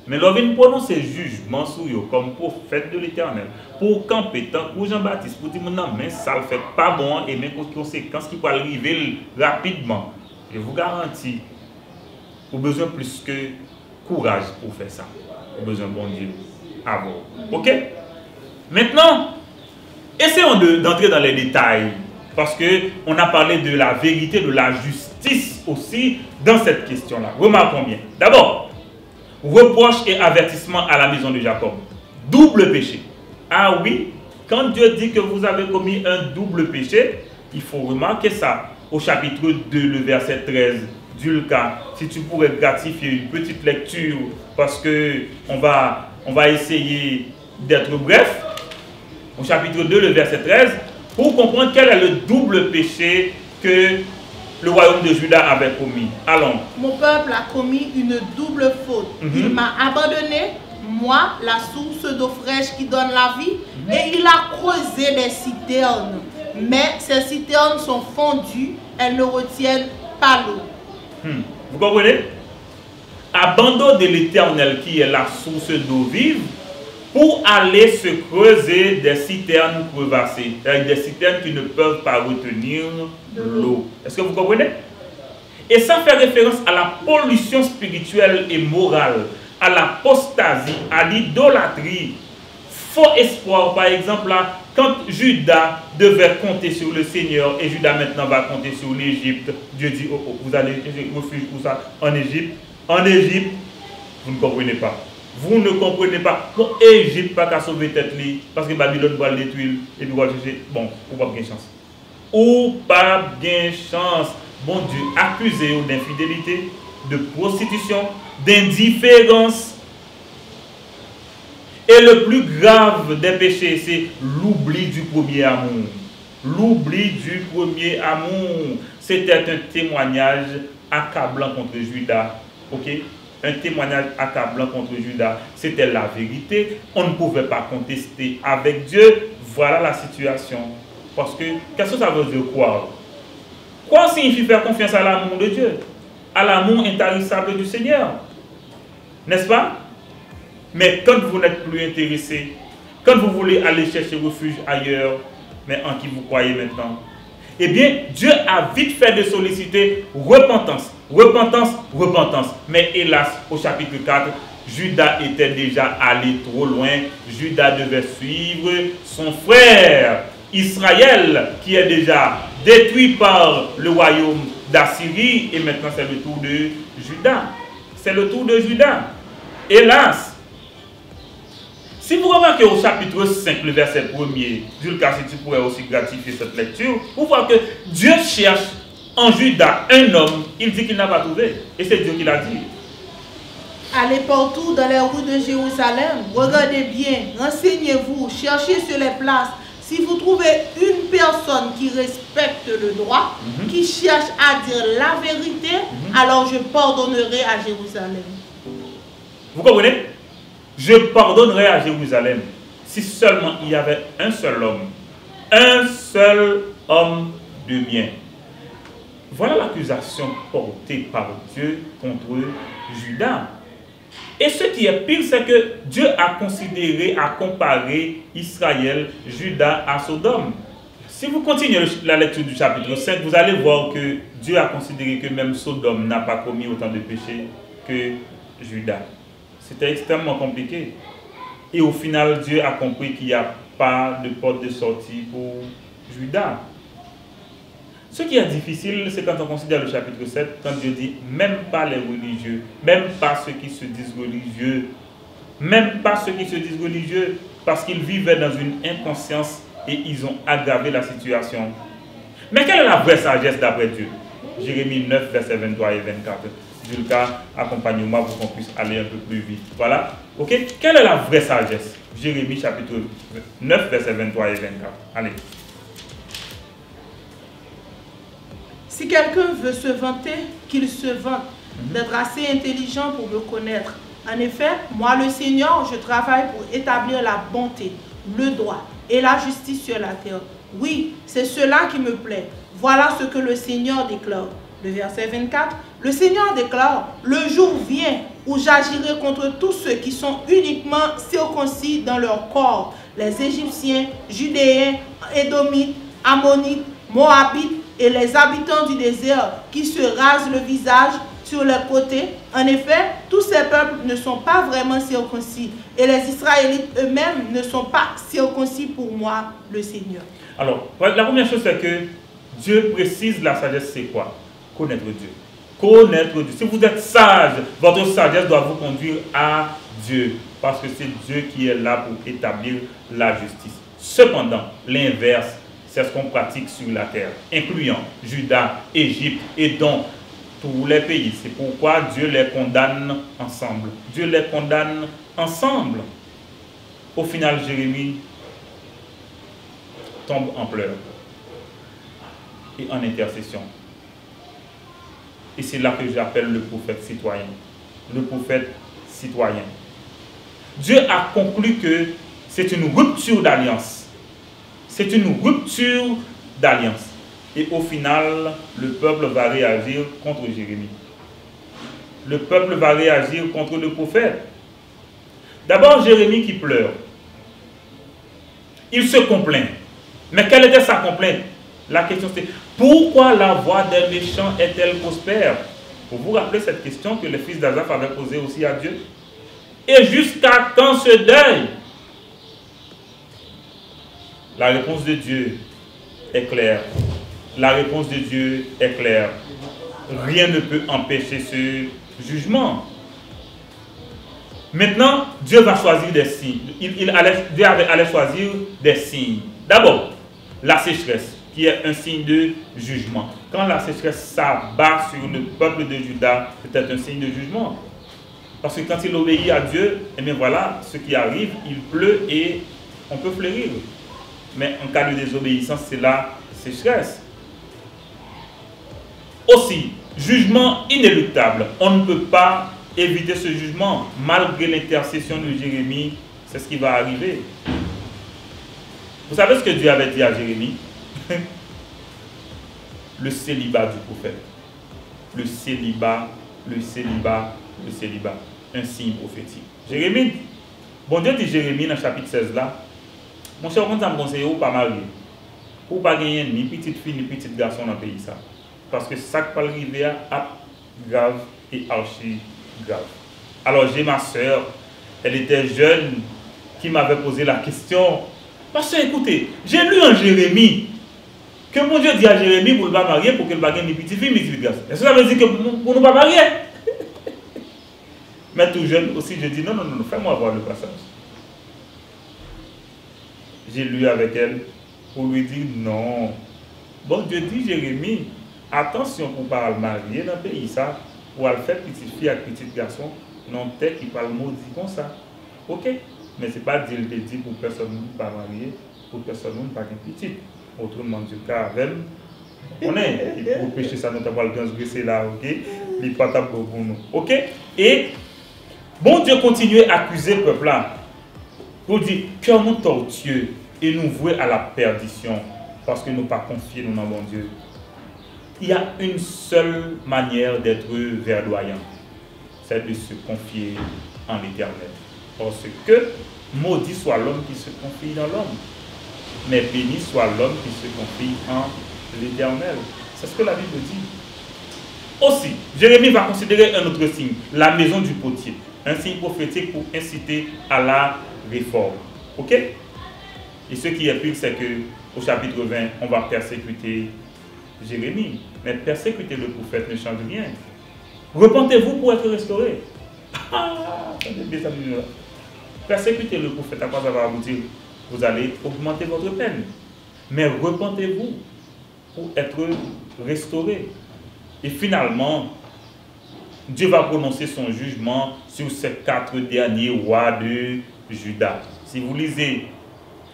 S2: Mais lorsque vous prononcez jugement sur vous, comme prophète de l'Éternel, pour camper, tant pour Jean-Baptiste, pour dire, non, mais ça ne fait pas bon, et même aux conséquences qui peuvent arriver rapidement, je vous garantis, vous avez besoin plus que courage pour faire ça. Vous avez besoin de bon Dieu à vous. Ok? Maintenant, essayons d'entrer dans les détails. Parce qu'on a parlé de la vérité, de la justice aussi dans cette question-là. Remarquons bien. D'abord, reproche et avertissement à la maison de Jacob. Double péché. Ah oui, quand Dieu dit que vous avez commis un double péché, il faut remarquer ça. Au chapitre 2, le verset 13 d'Ulka, si tu pourrais gratifier une petite lecture, parce qu'on va essayer d'être bref. Au chapitre 2, le verset 13, pour comprendre quel est le double péché que le royaume de Juda avait commis. Allons.
S1: Mon peuple a commis une double faute. Il m'a abandonné, moi, la source d'eau fraîche qui donne la vie, et il a creusé des citernes. Mais ces citernes sont fondues, elles ne retiennent pas l'eau.
S2: Vous comprenez? Abandon de l'Éternel qui est la source d'eau vive, pour aller se creuser des citernes crevassées, des citernes qui ne peuvent pas retenir l'eau. Est-ce que vous comprenez? Et ça fait référence à la pollution spirituelle et morale, à l'apostasie, à l'idolâtrie. Faux espoir, par exemple, là, quand Juda devait compter sur le Seigneur et Juda maintenant va compter sur l'Égypte, Dieu dit, oh, vous allez refuge pour ça en Égypte. En Égypte, vous ne comprenez pas. Vous ne comprenez pas. Non, Égypte pas qu'à sauver tête li, parce que Babylone va le détruire et puis va chercher. Bon, ou pas bien chance. Ou pas bien chance. Bon Dieu, accusé d'infidélité, de prostitution, d'indifférence. Et le plus grave des péchés, c'est l'oubli du premier amour. L'oubli du premier amour. C'était un témoignage accablant contre Juda. Ok? Un témoignage accablant contre Juda. C'était la vérité. On ne pouvait pas contester avec Dieu. Voilà la situation. Parce que, qu'est-ce que ça veut dire croire? Quoi signifie faire confiance à l'amour de Dieu? À l'amour intarissable du Seigneur. N'est-ce pas? Mais quand vous n'êtes plus intéressé, quand vous voulez aller chercher refuge ailleurs, mais en qui vous croyez maintenant, eh bien, Dieu a vite fait de solliciter repentance, repentance, repentance. Mais hélas, au chapitre 4, Juda était déjà allé trop loin. Juda devait suivre son frère Israël, qui est déjà détruit par le royaume d'Assyrie. Et maintenant, c'est le tour de Juda. C'est le tour de Juda. Hélas. Si vous remarquez au chapitre 5, le verset 1er, Dieu le cas, si tu pourrais aussi gratifier cette lecture, vous voyez que Dieu cherche en Juda un homme, il dit qu'il n'a pas trouvé. Et c'est Dieu qui l'a dit.
S1: Allez partout dans les rues de Jérusalem, regardez bien, renseignez-vous, cherchez sur les places. Si vous trouvez une personne qui respecte le droit, qui cherche à dire la vérité, alors je pardonnerai à Jérusalem.
S2: Vous comprenez? Je pardonnerai à Jérusalem si seulement il y avait un seul homme de bien. Voilà l'accusation portée par Dieu contre Juda. Et ce qui est pire, c'est que Dieu a considéré, a comparé Israël, Juda à Sodome. Si vous continuez la lecture du chapitre 5, vous allez voir que Dieu a considéré que même Sodome n'a pas commis autant de péchés que Juda. C'était extrêmement compliqué. Et au final, Dieu a compris qu'il n'y a pas de porte de sortie pour Juda. Ce qui est difficile, c'est quand on considère le chapitre 7, quand Dieu dit même pas les religieux, même pas ceux qui se disent religieux, parce qu'ils vivaient dans une inconscience et ils ont aggravé la situation. Mais quelle est la vraie sagesse d'après Dieu? Jérémie 9, versets 23 et 24. Julka, accompagne-moi pour qu'on puisse aller un peu plus vite. Voilà. Ok? Quelle est la vraie sagesse? Jérémie chapitre 9, versets 23 et 24. Allez.
S1: Si quelqu'un veut se vanter, qu'il se vante d'être assez intelligent pour me connaître. En effet, moi le Seigneur, je travaille pour établir la bonté, le droit et la justice sur la terre. Oui, c'est cela qui me plaît. Voilà ce que le Seigneur déclare. Le verset 24, le Seigneur déclare, le jour vient où j'agirai contre tous ceux qui sont uniquement circoncis dans leur corps, les Égyptiens, Judéens, Édomites, Ammonites, Moabites, et les habitants du désert qui se rasent le visage sur les côtés. En effet, tous ces peuples ne sont pas vraiment circoncis et les Israélites eux-mêmes ne sont pas circoncis pour moi, le Seigneur.
S2: Alors, la première chose, c'est que Dieu précise la sagesse, c'est quoi? Connaître Dieu. Connaître Dieu. Si vous êtes sage, votre sagesse doit vous conduire à Dieu, parce que c'est Dieu qui est là pour établir la justice. Cependant, l'inverse, c'est ce qu'on pratique sur la terre, incluant Juda, Égypte et donc tous les pays. C'est pourquoi Dieu les condamne ensemble. Dieu les condamne ensemble. Au final, Jérémie tombe en pleurs et en intercession. Et c'est là que j'appelle le prophète citoyen. Le prophète citoyen. Dieu a conclu que c'est une rupture d'alliance. C'est une rupture d'alliance. Et au final, le peuple va réagir contre Jérémie. Le peuple va réagir contre le prophète. D'abord, Jérémie qui pleure. Il se complaint. Mais quelle était sa complainte? La question c'est, pourquoi la voix des méchants est-elle prospère? Vous vous rappelez cette question que les fils d'Asaph avaient posée aussi à Dieu? Et jusqu'à quand ce deuil? La réponse de Dieu est claire. La réponse de Dieu est claire. Rien ne peut empêcher ce jugement. Maintenant, Dieu va choisir des signes. Dieu allait choisir des signes. D'abord, la sécheresse, qui est un signe de jugement. Quand la sécheresse s'abat sur le peuple de Juda, c'est un signe de jugement. Parce que quand il obéit à Dieu, et bien voilà, ce qui arrive, il pleut et on peut fleurir. Mais en cas de désobéissance, c'est la sécheresse. Aussi, jugement inéluctable. On ne peut pas éviter ce jugement. Malgré l'intercession de Jérémie, c'est ce qui va arriver. Vous savez ce que Dieu avait dit à Jérémie? Le célibat du prophète. Le célibat, le célibat, le célibat. Un signe prophétique. Jérémie, bon Dieu dit Jérémie dans le chapitre 16 là, mon cher, quand ça me conseille, ou pas marier, ou pas gagner ni petite fille ni petit garçon dans le pays ça. Parce que ça qui peut arriver à grave et archi grave. Alors j'ai ma soeur, elle était jeune, qui m'avait posé la question. Parce que écoutez, j'ai lu en Jérémie que mon Dieu dit à Jérémie pour ne pas marier, pour qu'elle ne gagne ni petite fille ni petit garçon. Est-ce que ça veut dire que pour ne pas marier? Mais tout jeune aussi, je dis non, fais-moi voir le passage. J'ai lu avec elle pour lui dire non. Bon, Dieu dit Jérémie, attention pour ne pas le marier dans le pays, ça, ou à le faire petite fille avec petit garçon, non tête qui parle maudit comme ça. Ok? Mais ce n'est pas dire le dit pour personne ne pas marier, pour personne ne pas une petite. Autrement, Dieu, car même, on est, il faut pécher ça, notamment le transgresser là, ok? Il n'est pas table pour nous. Ok? Et, bon Dieu continue à accuser le peuple là. Pour dire, cœur nous tortueux et nous vouer à la perdition, parce que nous pas confiés dans bon Dieu. Il y a une seule manière d'être verdoyant, c'est de se confier en l'Éternel. Parce que maudit soit l'homme qui se confie dans l'homme, mais béni soit l'homme qui se confie en l'Éternel. C'est ce que la Bible dit. Aussi, Jérémie va considérer un autre signe, la maison du potier, un signe prophétique pour inciter à la réforme. Ok? Et ce qui est pire, c'est que au chapitre 20, on va persécuter Jérémie. Mais persécuter le prophète ne change rien. Repentez-vous pour être restauré. Persécuter le prophète, à quoi ça va aboutir? Vous allez augmenter votre peine. Mais repentez-vous pour être restauré. Et finalement, Dieu va prononcer son jugement sur ces 4 derniers rois de Juda. Si vous lisez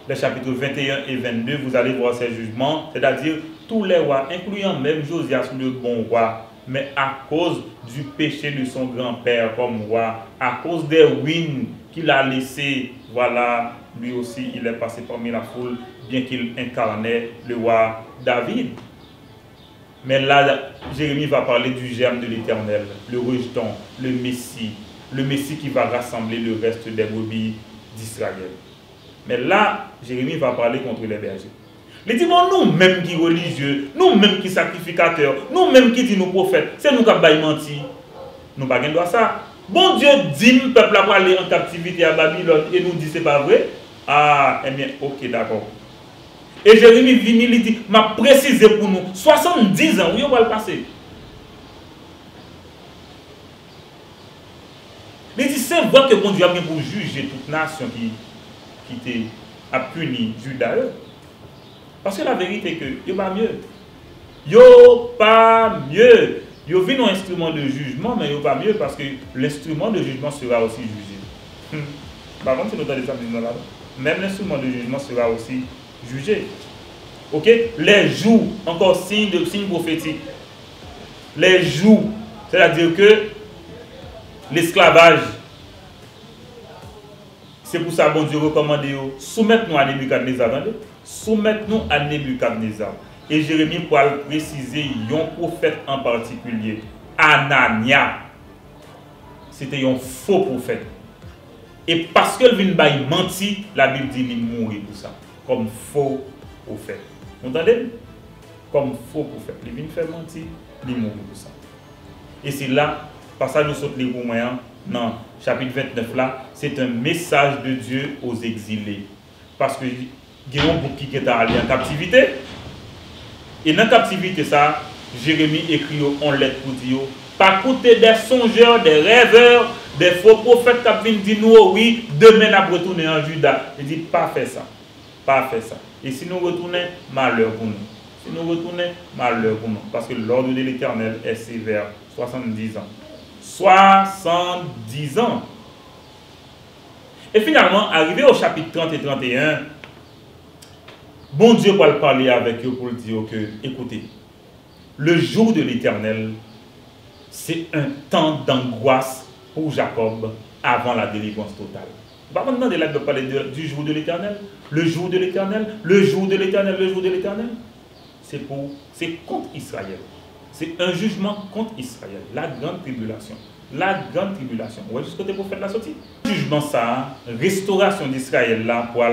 S2: les chapitres 21 et 22, vous allez voir ces jugements, c'est-à-dire tous les rois, incluant même Josias, le bon roi, mais à cause du péché de son grand-père comme roi, à cause des ruines qu'il a laissées, voilà, lui aussi, il est passé parmi la foule, bien qu'il incarnait le roi David. Mais là, Jérémie va parler du germe de l'Éternel, le rejeton, le Messie qui va rassembler le reste des brebis d'Israël. Mais là, Jérémie va parler contre les bergers. Il dit, bon, nous-mêmes qui religieux, nous-mêmes qui sacrificateurs, nous-mêmes qui disons nos prophètes, c'est nous qui avons menti. Nous n'avons pas ça. Bon Dieu dit, le peuple va aller en captivité à Babylone et nous dit, c'est pas vrai. Ah, eh bien, ok, d'accord. Et Jérémie vient, il dit, m'a précisé pour nous, 70 ans, oui, on va le passer. Il dit, c'est vrai que bon Dieu a bien pour juger toute nation qui a puni Juda. Parce que la vérité est que, il n'y a pas mieux. Il n'y a pas mieux. Il y a un instrument de jugement, mais il n'y a pas mieux parce que l'instrument de jugement sera aussi jugé. Par contre, c'est notre établissement là. Même l'instrument de jugement sera aussi jugé. Ok? Les jours, encore signe prophétique. Les jours, c'est-à-dire que l'esclavage, c'est pour ça que bon Dieu recommande, soumettez-nous à Nebuchadnezzar. Soumettez-nous à Nebuchadnezzar. Et Jérémie pour préciser un prophète en particulier, Anania. C'était un faux prophète. Et parce que il vient mentir, la Bible dit qu'il mourit pour ça. Comme faux prophète. Vous entendez? Comme faux prophète. Il vient faire mentir, il mourit pour ça. Et c'est là, passage de saute les Romains, non, chapitre 29 là, c'est un message de Dieu aux exilés. Parce que Guillaume Bouki qui est allé en captivité. Et dans la captivité, ça, Jérémie écrit en lettre pour dire, pas écouter des songeurs, des rêveurs, des faux prophètes qui viennent dire nous, oui, demain nous retourner en Juda. Il dit, pas faire ça. Pas faire ça. Et si nous retournons, malheur pour nous. Si nous retournons, malheur pour nous. Parce que l'ordre de l'Éternel est sévère. 70 ans. 70 ans. Et finalement, arrivé au chapitre 30 et 31, bon Dieu va parler avec eux pour dire que, écoutez, le jour de l'Éternel, c'est un temps d'angoisse pour Jacob avant la délivrance totale. Par contre, de là de parler du jour de l'Éternel, le jour de l'Éternel, le jour de l'Éternel, le jour de l'Éternel, c'est contre Israël. C'est un jugement contre Israël, la grande tribulation. La grande tribulation. Vous voyez ce que le prophète l'a sorti. Jugement ça, restauration d'Israël là pour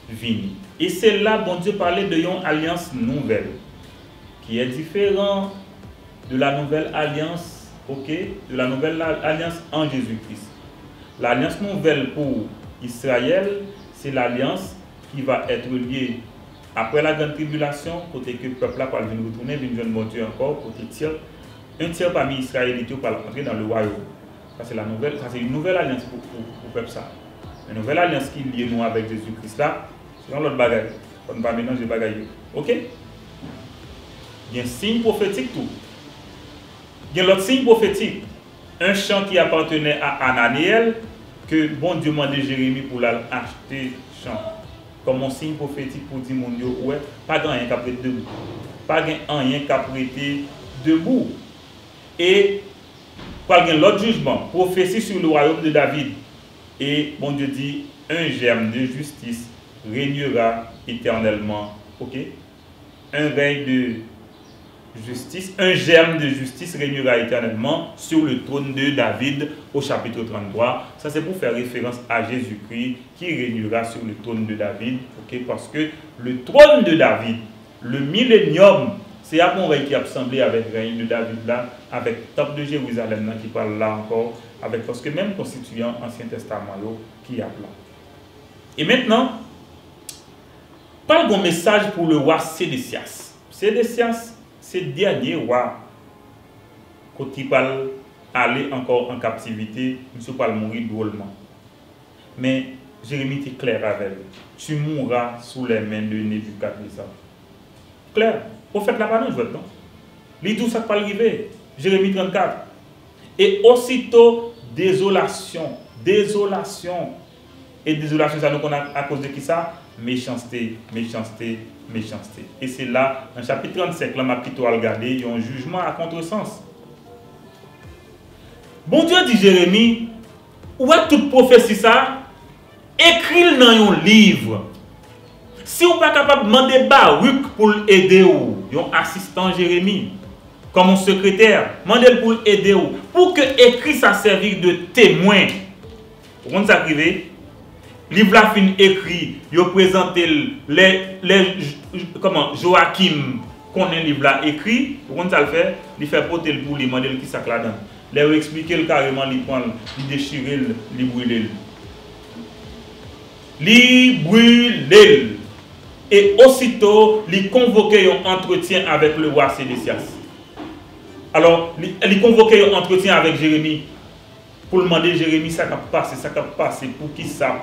S2: venir. Et c'est là bon Dieu parlait de une alliance nouvelle qui est différente de la nouvelle alliance, ok, de la nouvelle alliance en Jésus-Christ. L'alliance nouvelle pour Israël, c'est l'alliance qui va être liée après la grande tribulation, côté que le peuple là va venir retourner, venir bon Dieu encore, côté un tiers parmi Israélites va rentrer dans le royaume. Ça c'est une nouvelle alliance pour le peuple ça. Une nouvelle alliance qui lie nous avec Jésus-Christ là, c'est dans l'autre bagaille. On ne va pas mélanger bagaille. Ok? Il y a un signe prophétique tout. Il y a l'autre signe prophétique. Un champ qui appartenait à Ananiel, que bon Dieu m'a demandé Jérémie pour l'acheter champ. Comme un signe prophétique pour dire mon Dieu, ouais, pas grand rien qu'à prêter debout. Pas rien qu'à prêter debout. Et par l'autre jugement, prophétie sur le royaume de David. Et bon Dieu dit, un germe de justice régnera éternellement. Ok? Un règne de justice, un germe de justice régnera éternellement sur le trône de David au chapitre 33. Ça c'est pour faire référence à Jésus-Christ qui régnera sur le trône de David. Ok? Parce que le trône de David, le millénium, c'est à mon règne qui a semblé avec le règne de David là, avec le temple de Jérusalem là, qui parle là encore, avec parce que même constituant Ancien Testament là, qui a là. Et maintenant, parle d'un message pour le roi Sédécias. Sédécias, c'est le dernier roi quand il parle aller encore en captivité, monsieur parle mourir drôlement. Mais Jérémie était clair avec lui. Tu mourras sous les mains de Nebuchadnezzar. Clair. Prophète là pas non, je veux non. Lis tout ça qui va arriver. Jérémie 34. Et aussitôt désolation, désolation. Et désolation, ça nous connaît à cause de qui ça? Méchanceté, méchanceté, méchanceté. Et c'est là, dans le chapitre 35, là, ma petite à regarder, il y a un jugement à contresens. Bon Dieu dit Jérémie, où est toute prophétie ça? Écris-le dans un livre. Si vous n'êtes pas capable de demander Baruch pour l'aider, un assistant Jérémie, comme un secrétaire, demandez pour l'aider, pour que écrit ça servir de témoin. Vous comprenez ça arrivé? Livre la fin écrit, il a présenté comment Joachim connaît livre là écrit, vous comprenez ça le fait? Il fait porter le pour lui, demander qui ça là-dedans. Il a expliqué carrément, il prend, il déchire, il brûle. Il brûle. Et aussitôt, il convoquait un entretien avec le roi Sédécias. Alors, il convoquait un entretien avec Jérémie pour demander Jérémie, ça va passer, pour qui ça.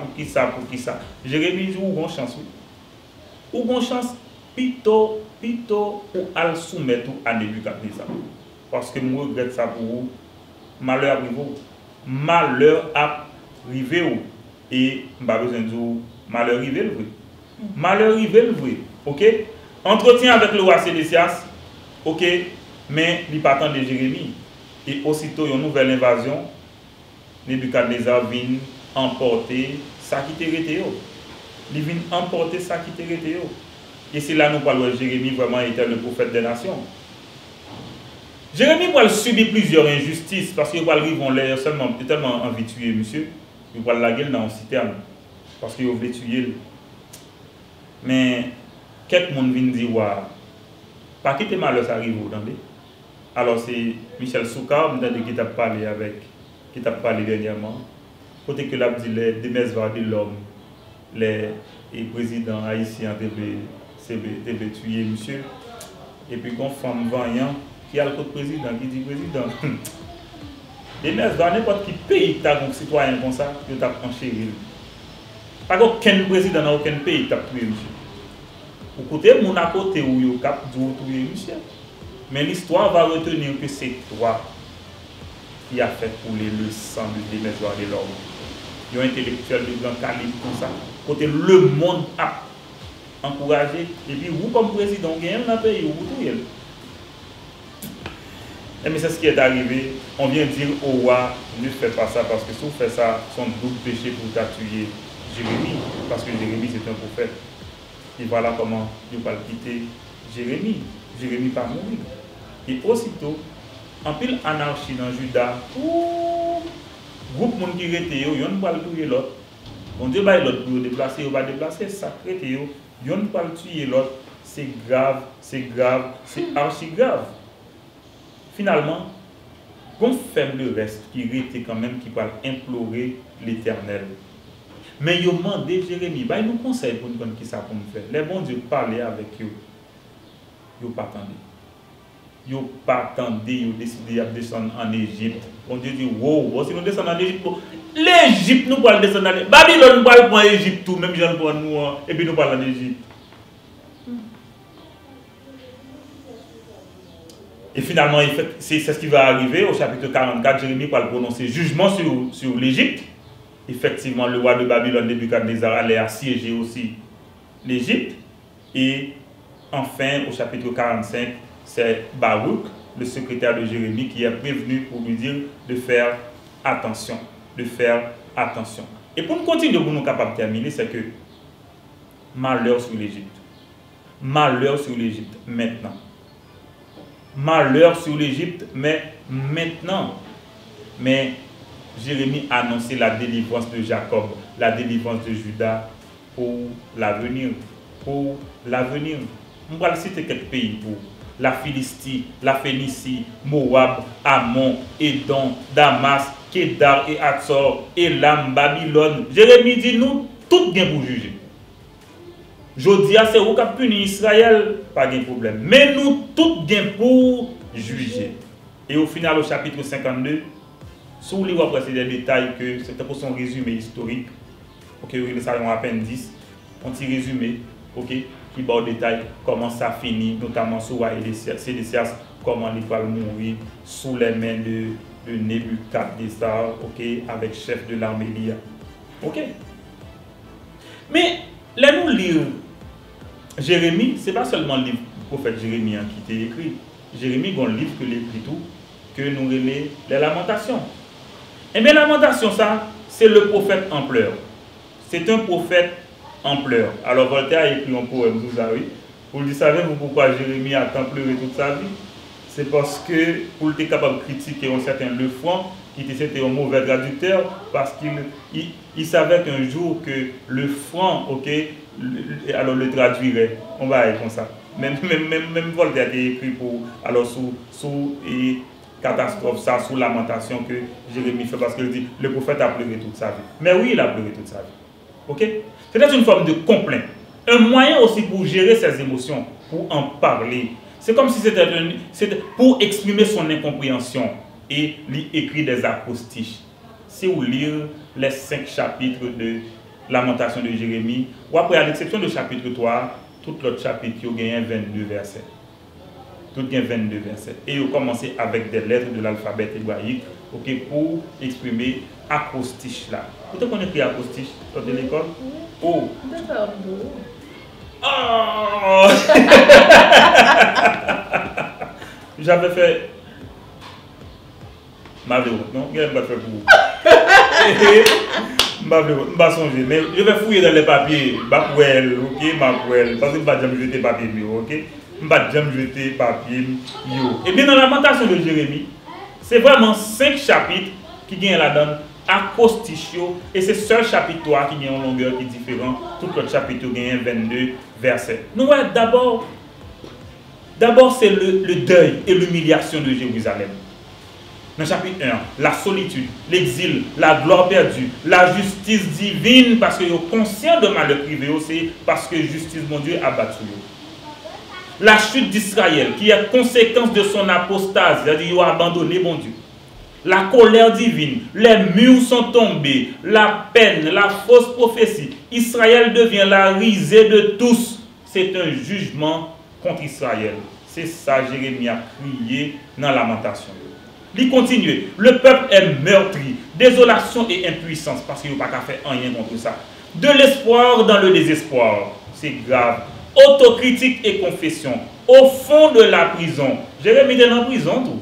S2: Jérémie dit, ou bonne chance, oui. Ou bonne chance, plutôt, pour aller soumettre à Nebuchadnezzar. Parce que moi, je regrette ça pour vous. Malheur arrive. Et je n'ai pas besoin de dire, malheur arrive, le vrai. Malheur arrive, le vrai. Ok? Entretien avec le roi Sédécias. Ok? Mais il pas de Jérémie. Et aussitôt, il y a une nouvelle invasion. Nebuchadnezzar vient emporter ça qui était resté. Il vient emporter ça qui était resté. Et c'est là que nous parlons de Jérémie, vraiment était le prophète des nations. Jérémie va subir plusieurs injustices parce qu'il va arriver en l'air seulement tellement envie de tuer monsieur. Il va la gueule dans un citerne parce qu'il veut tuer. Mais quelques monde vient dire waouh, pas quitter malheur ça arrive dans les. Alors c'est Michel Soukar qui t'a parlé avec qui t'a parlé dernièrement. Côté que l'a dit les démesvars de l'homme, les présidents haïtiens devaient tuer monsieur. Et puis qu'on femme vaillant qui a le code président qui dit président. Démesvars n'importe qui pays t'as un citoyen comme ça, tu t'as enchéri. Pas aucun président dans aucun pays t'a tué monsieur. Au côté mon à côté où yo cap tuer monsieur. Mais l'histoire va retenir que c'est toi qui a fait couler le sang de Démesvars de l'homme. Il y a un intellectuel de grand calibre comme ça. Côté le monde a encouragé. Et puis vous comme président, vous gagnez dans le pays, vous tout. Mais c'est ce qui est arrivé. On vient dire au roi, ne fais pas ça parce que si vous faites ça, son double péché pour tuer Jérémie. Parce que Jérémie c'est un prophète. Et voilà comment il va quitter Jérémie. Jérémie pas mourir. Et aussitôt, en pile anarchie dans Juda, groupe monde qui rete yo, yon pas tuer l'autre. On dit bah l'autre pour déplacer, on va déplacer sacré yo, yon pas tuer l'autre. C'est grave, c'est archi grave. Finalement, on fait le reste qui était quand même qui va implorer l'Éternel. Mais yo demandé Jérémie, bah il nous conseille pour nous connaître qui ça pour nous faire. Les bons Dieu parler avec eux. Yo pas attendre. Yo pas attendre, yo décidé de descendre en Égypte. On Dieu dit wow, si nous descendons en Égypte, l'Égypte nous parle descendre en Égypte. Babylone nous parle pour Égypte tout, même gens pour nous et puis nous parlons en Égypte. Et finalement, c'est ce qui va arriver au chapitre 44. Jérémie va prononcer jugement sur l'Égypte. Effectivement, le roi de Babylone, Nebuchadnezzar, allait assiéger aussi l'Égypte. Et enfin, au chapitre 45, c'est Baruch, le secrétaire de Jérémie, qui est prévenu pour lui dire de faire attention. De faire attention. Et pour nous continuer, pour nous capables de terminer, c'est que malheur sur l'Égypte. Malheur sur l'Égypte maintenant. Malheur sur l'Égypte, mais maintenant. Mais Jérémie a annoncé la délivrance de Jacob, la délivrance de Juda pour l'avenir. Pour l'avenir. On va citer quelques pays pour la Philistie, la Phénicie, Moab, Ammon, Édom, Damas, Kédar et Hatzor, Elam, Babylone. Jérémie dit nous, tout bien pour juger. Jodia, c'est vous qui avez puni Israël, pas de problème. Mais nous, tout bien pour juger. Et au final, au chapitre 52, si vous voulez après des détails, que c'était pour son résumé historique, ok, oui, ça en appendice, un petit résumé, ok, qui va au détail comment ça finit, notamment sur Sédécias, comment il va mourir sous les mains de Nebuchadnezzar, ok, avec chef de l'armée Lia. Ok. Mais là, nous lisons Jérémie, ce n'est pas seulement le livre du prophète Jérémie qui était écrit. Jérémie, c'est un livre que l'écrit tout, que nous relèvons les lamentations. Et bien, lamentation, ça, c'est le prophète en pleurs. C'est un prophète en pleurs. Alors, Voltaire a écrit un poème, vous savez. Vous le savez-vous pourquoi Jérémie a tant pleuré toute sa vie? C'est parce que, pour être capable de critiquer un certain Lefranc, qui était un mauvais traducteur, parce qu'il savait qu'un jour que Lefranc, ok, alors le traduirait. On va aller comme ça. Même Voltaire a écrit pour, alors sous et catastrophe, ça, sous lamentation que Jérémie fait, parce qu'il dit, le prophète a pleuré toute sa vie. Mais oui, il a pleuré toute sa vie. Ok? C'est une forme de complaint. Un moyen aussi pour gérer ses émotions, pour en parler. C'est comme si c'était pour exprimer son incompréhension et lui écrire des acrostiches. Si vous lisez les 5 chapitres de Lamentation de Jérémie, ou après, à l'exception du chapitre 3, tout l'autre chapitre, il y a 22 versets. Tout il y a 22 versets. Et vous commencez avec des lettres de l'alphabet hébraïque, ok, pour exprimer acrostiche là. Vous avez écrit acrostiche de l'école? Oh! Oh! J'avais fait ma vie, non? Je ne vais pas faire pour vous. Mais je vais fouiller dans les papiers, ok, parce que je ne vais pas jeter papier, ok? Je ne vais pas jeter papier. Et bien dans la lamentation de Jérémie, c'est vraiment 5 chapitres qui viennent là-dedans, acrostichio, et c'est seul chapitre 3 qui a une longueur qui est différente, tout le chapitre gagne 22 versets. Nous voyons d'abord c'est le deuil et l'humiliation de Jérusalem. Dans le chapitre 1, la solitude, l'exil, la gloire perdue, la justice divine, parce que vous êtes conscient de mal privé aussi, parce que justice, mon Dieu, a battu. La chute d'Israël, qui est conséquence de son apostase, c'est-à-dire qu'il a abandonné, mon Dieu. La colère divine, les murs sont tombés, la peine, la fausse prophétie. Israël devient la risée de tous. C'est un jugement contre Israël. C'est ça, Jérémie a crié dans la lamentation. Il continue. Le peuple est meurtri, désolation et impuissance, parce qu'il n'y a pas qu'à faire rien contre ça. De l'espoir dans le désespoir. C'est grave. Autocritique et confession. Au fond de la prison. Jérémie est en prison, tout.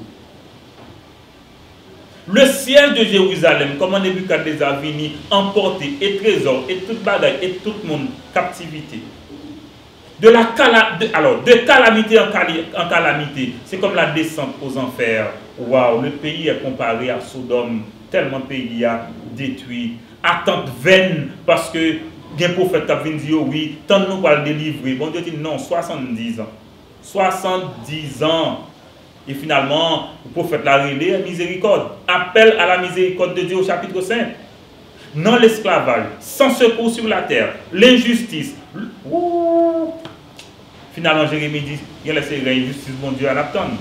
S2: Le siège de Jérusalem, comment Nebuchadnezzar venu emporter et trésor et toute bagaille et tout le monde captivité. De calamité en calamité, c'est comme la descente aux enfers. Waouh, le pays est comparé à Sodome, tellement le pays a détruit. Attente vaine, parce que un prophète qui vient dire oui, tant nous va le délivrer. Bon Dieu dit non, 70 ans. 70 ans. Et finalement, le prophète l'a révélé, miséricorde. Appel à la miséricorde de Dieu au chapitre 5. Non l'esclavage, sans secours sur la terre, l'injustice. Finalement, Jérémie dit, il y a l'injustice, mon Dieu, à l'attendre.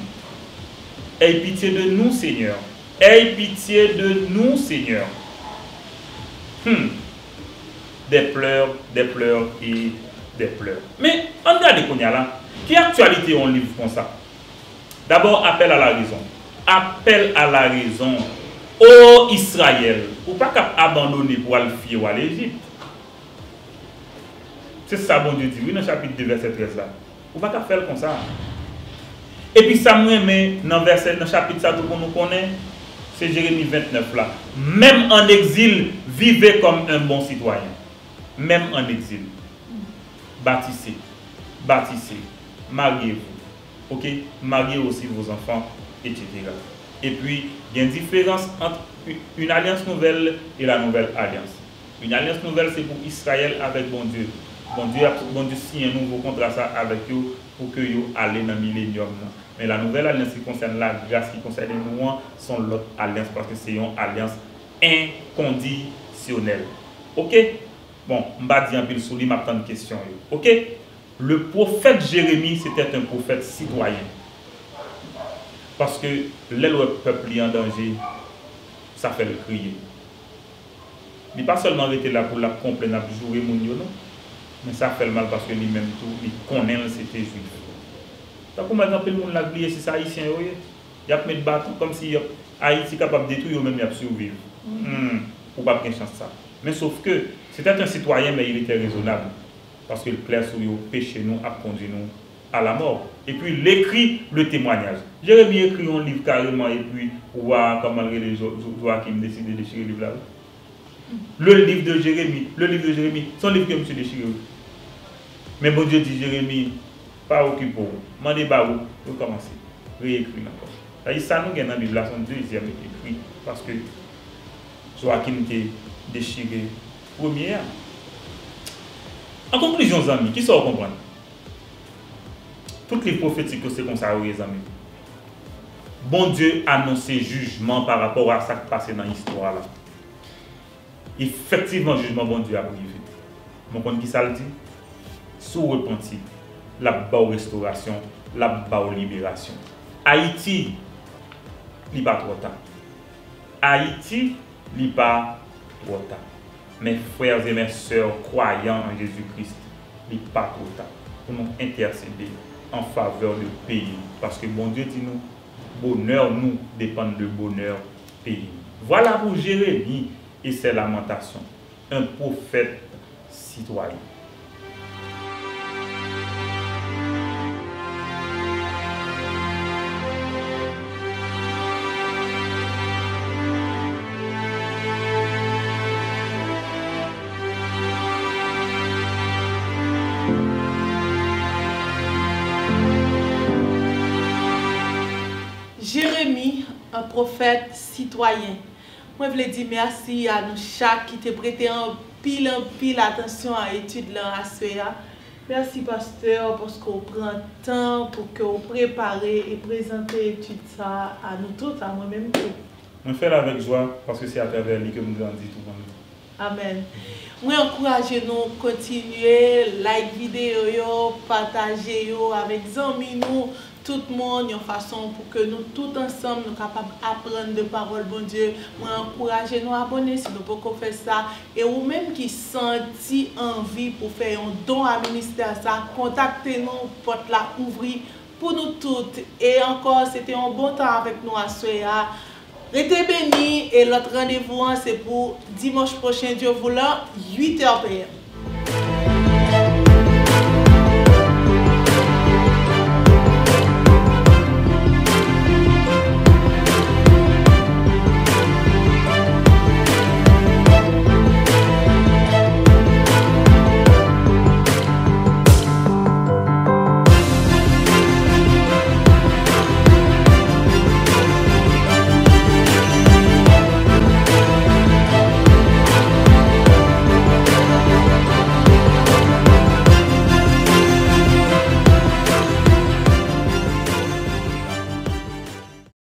S2: Aie pitié de nous, Seigneur. Aie pitié de nous, Seigneur. Des pleurs et des pleurs. Mais, on regarde qu'on y a là. Quelle actualité on livre comme ça? D'abord, appel à la raison. Appel à la raison. Ô Israël, ou pas qu'à abandonner pour aller fuir à l'Égypte. C'est ça, bon Dieu dit, oui, dans le chapitre 2, verset 13 là. Ou pas qu'à faire comme ça. Et puis ça me met dans le chapitre ça, tout qu'on nous connaît, c'est Jérémie 29 là. Même en exil, vivez comme un bon citoyen. Même en exil. Bâtissez, mariez-vous. Ok? Mariez aussi vos enfants, etc. Et puis, il y a une différence entre une alliance nouvelle et la nouvelle alliance. Une alliance nouvelle, c'est pour Israël avec bon Dieu. Bon Dieu signe un nouveau contrat ça avec eux pour que vous allez dans le millénium. Mais la nouvelle alliance qui concerne la grâce, qui concerne nous, sont l'autre alliance parce que c'est une alliance inconditionnelle. Ok? Bon, je vais dire un peu sur lui, je vais une question. Ok? Le prophète Jérémie, c'était un prophète citoyen. Parce que le peuple est en danger, ça fait le crier. Il n'est pas seulement été là pour la comprendre, pour jouer mon non, mais ça fait le mal parce que lui-même tout, il connaît que c'était juif. Donc, par exemple, le monde l'a oublié, si c'est haïtien, il y a mis de bâton comme si Haïti est capable de détruire, même il a survivre. Ou pas de chance ça. Mais sauf que c'était un citoyen, mais il était raisonnable. Parce que le clair sur le péché nous a conduit nous à la mort. Et puis il écrit le témoignage. Jérémie écrit un livre carrément et puis voir comment les Joachim décide de déchirer le livre là. Le livre de Jérémie, son livre que monsieur déchiré. Mais bon Dieu dit Jérémie, pas occupé. Mandez pas où, vous commencez. Réécrire encore. Ça nous gagne dans la Bible, son deuxième écrit parce que Joachim était déchiré première. En conclusion, les amis, qui sont comprendre? Toutes les prophéties que c'est comme ça, les amis. Bon Dieu annonçait jugement par rapport à ce qui passé dans l'histoire là. Effectivement, jugement bon Dieu a privé. Mon compte qui ça le dit? Sous repenti, la bas restauration, la bas libération. Haïti, il n'est pas trop tard. Haïti, il n'est pas trop tard. Mes frères et mes sœurs croyants en Jésus-Christ, il n'est pas trop tard pour nous intercéder en faveur du pays. Parce que bon Dieu dit nous, bonheur nous dépend de bonheur pays. Voilà pour Jérémie et ses lamentations. Un prophète citoyen.
S1: Jérémie, un prophète citoyen. Moi, je voulais dire merci à nous chaque qui t'a prêté en pile attention à l'étude là à Soya. Merci pasteur parce qu'on prend le temps pour que vous préparez et présentez l'étude ça à nous tous, à moi-même.
S2: On fait avec joie parce que c'est à travers lui que nous grandissons tout le monde.
S1: Amen. Moi, encouragez nous continuer, like vidéo, partager avec amis nous, tout le monde, une façon pour que nous tous ensemble nous capables d'apprendre de parole bon Dieu. Moi, encouragez nous à abonner si nous pouvons faire ça. Et ou même qui senti envie pour faire un don à ministère ça, contactez-nous, porte la ouvrir pour nous toutes. Et encore, c'était un bon temps avec nous à Soya. Restez bénis et l'autre rendez-vous c'est pour dimanche prochain, Dieu voulant, 8h PM.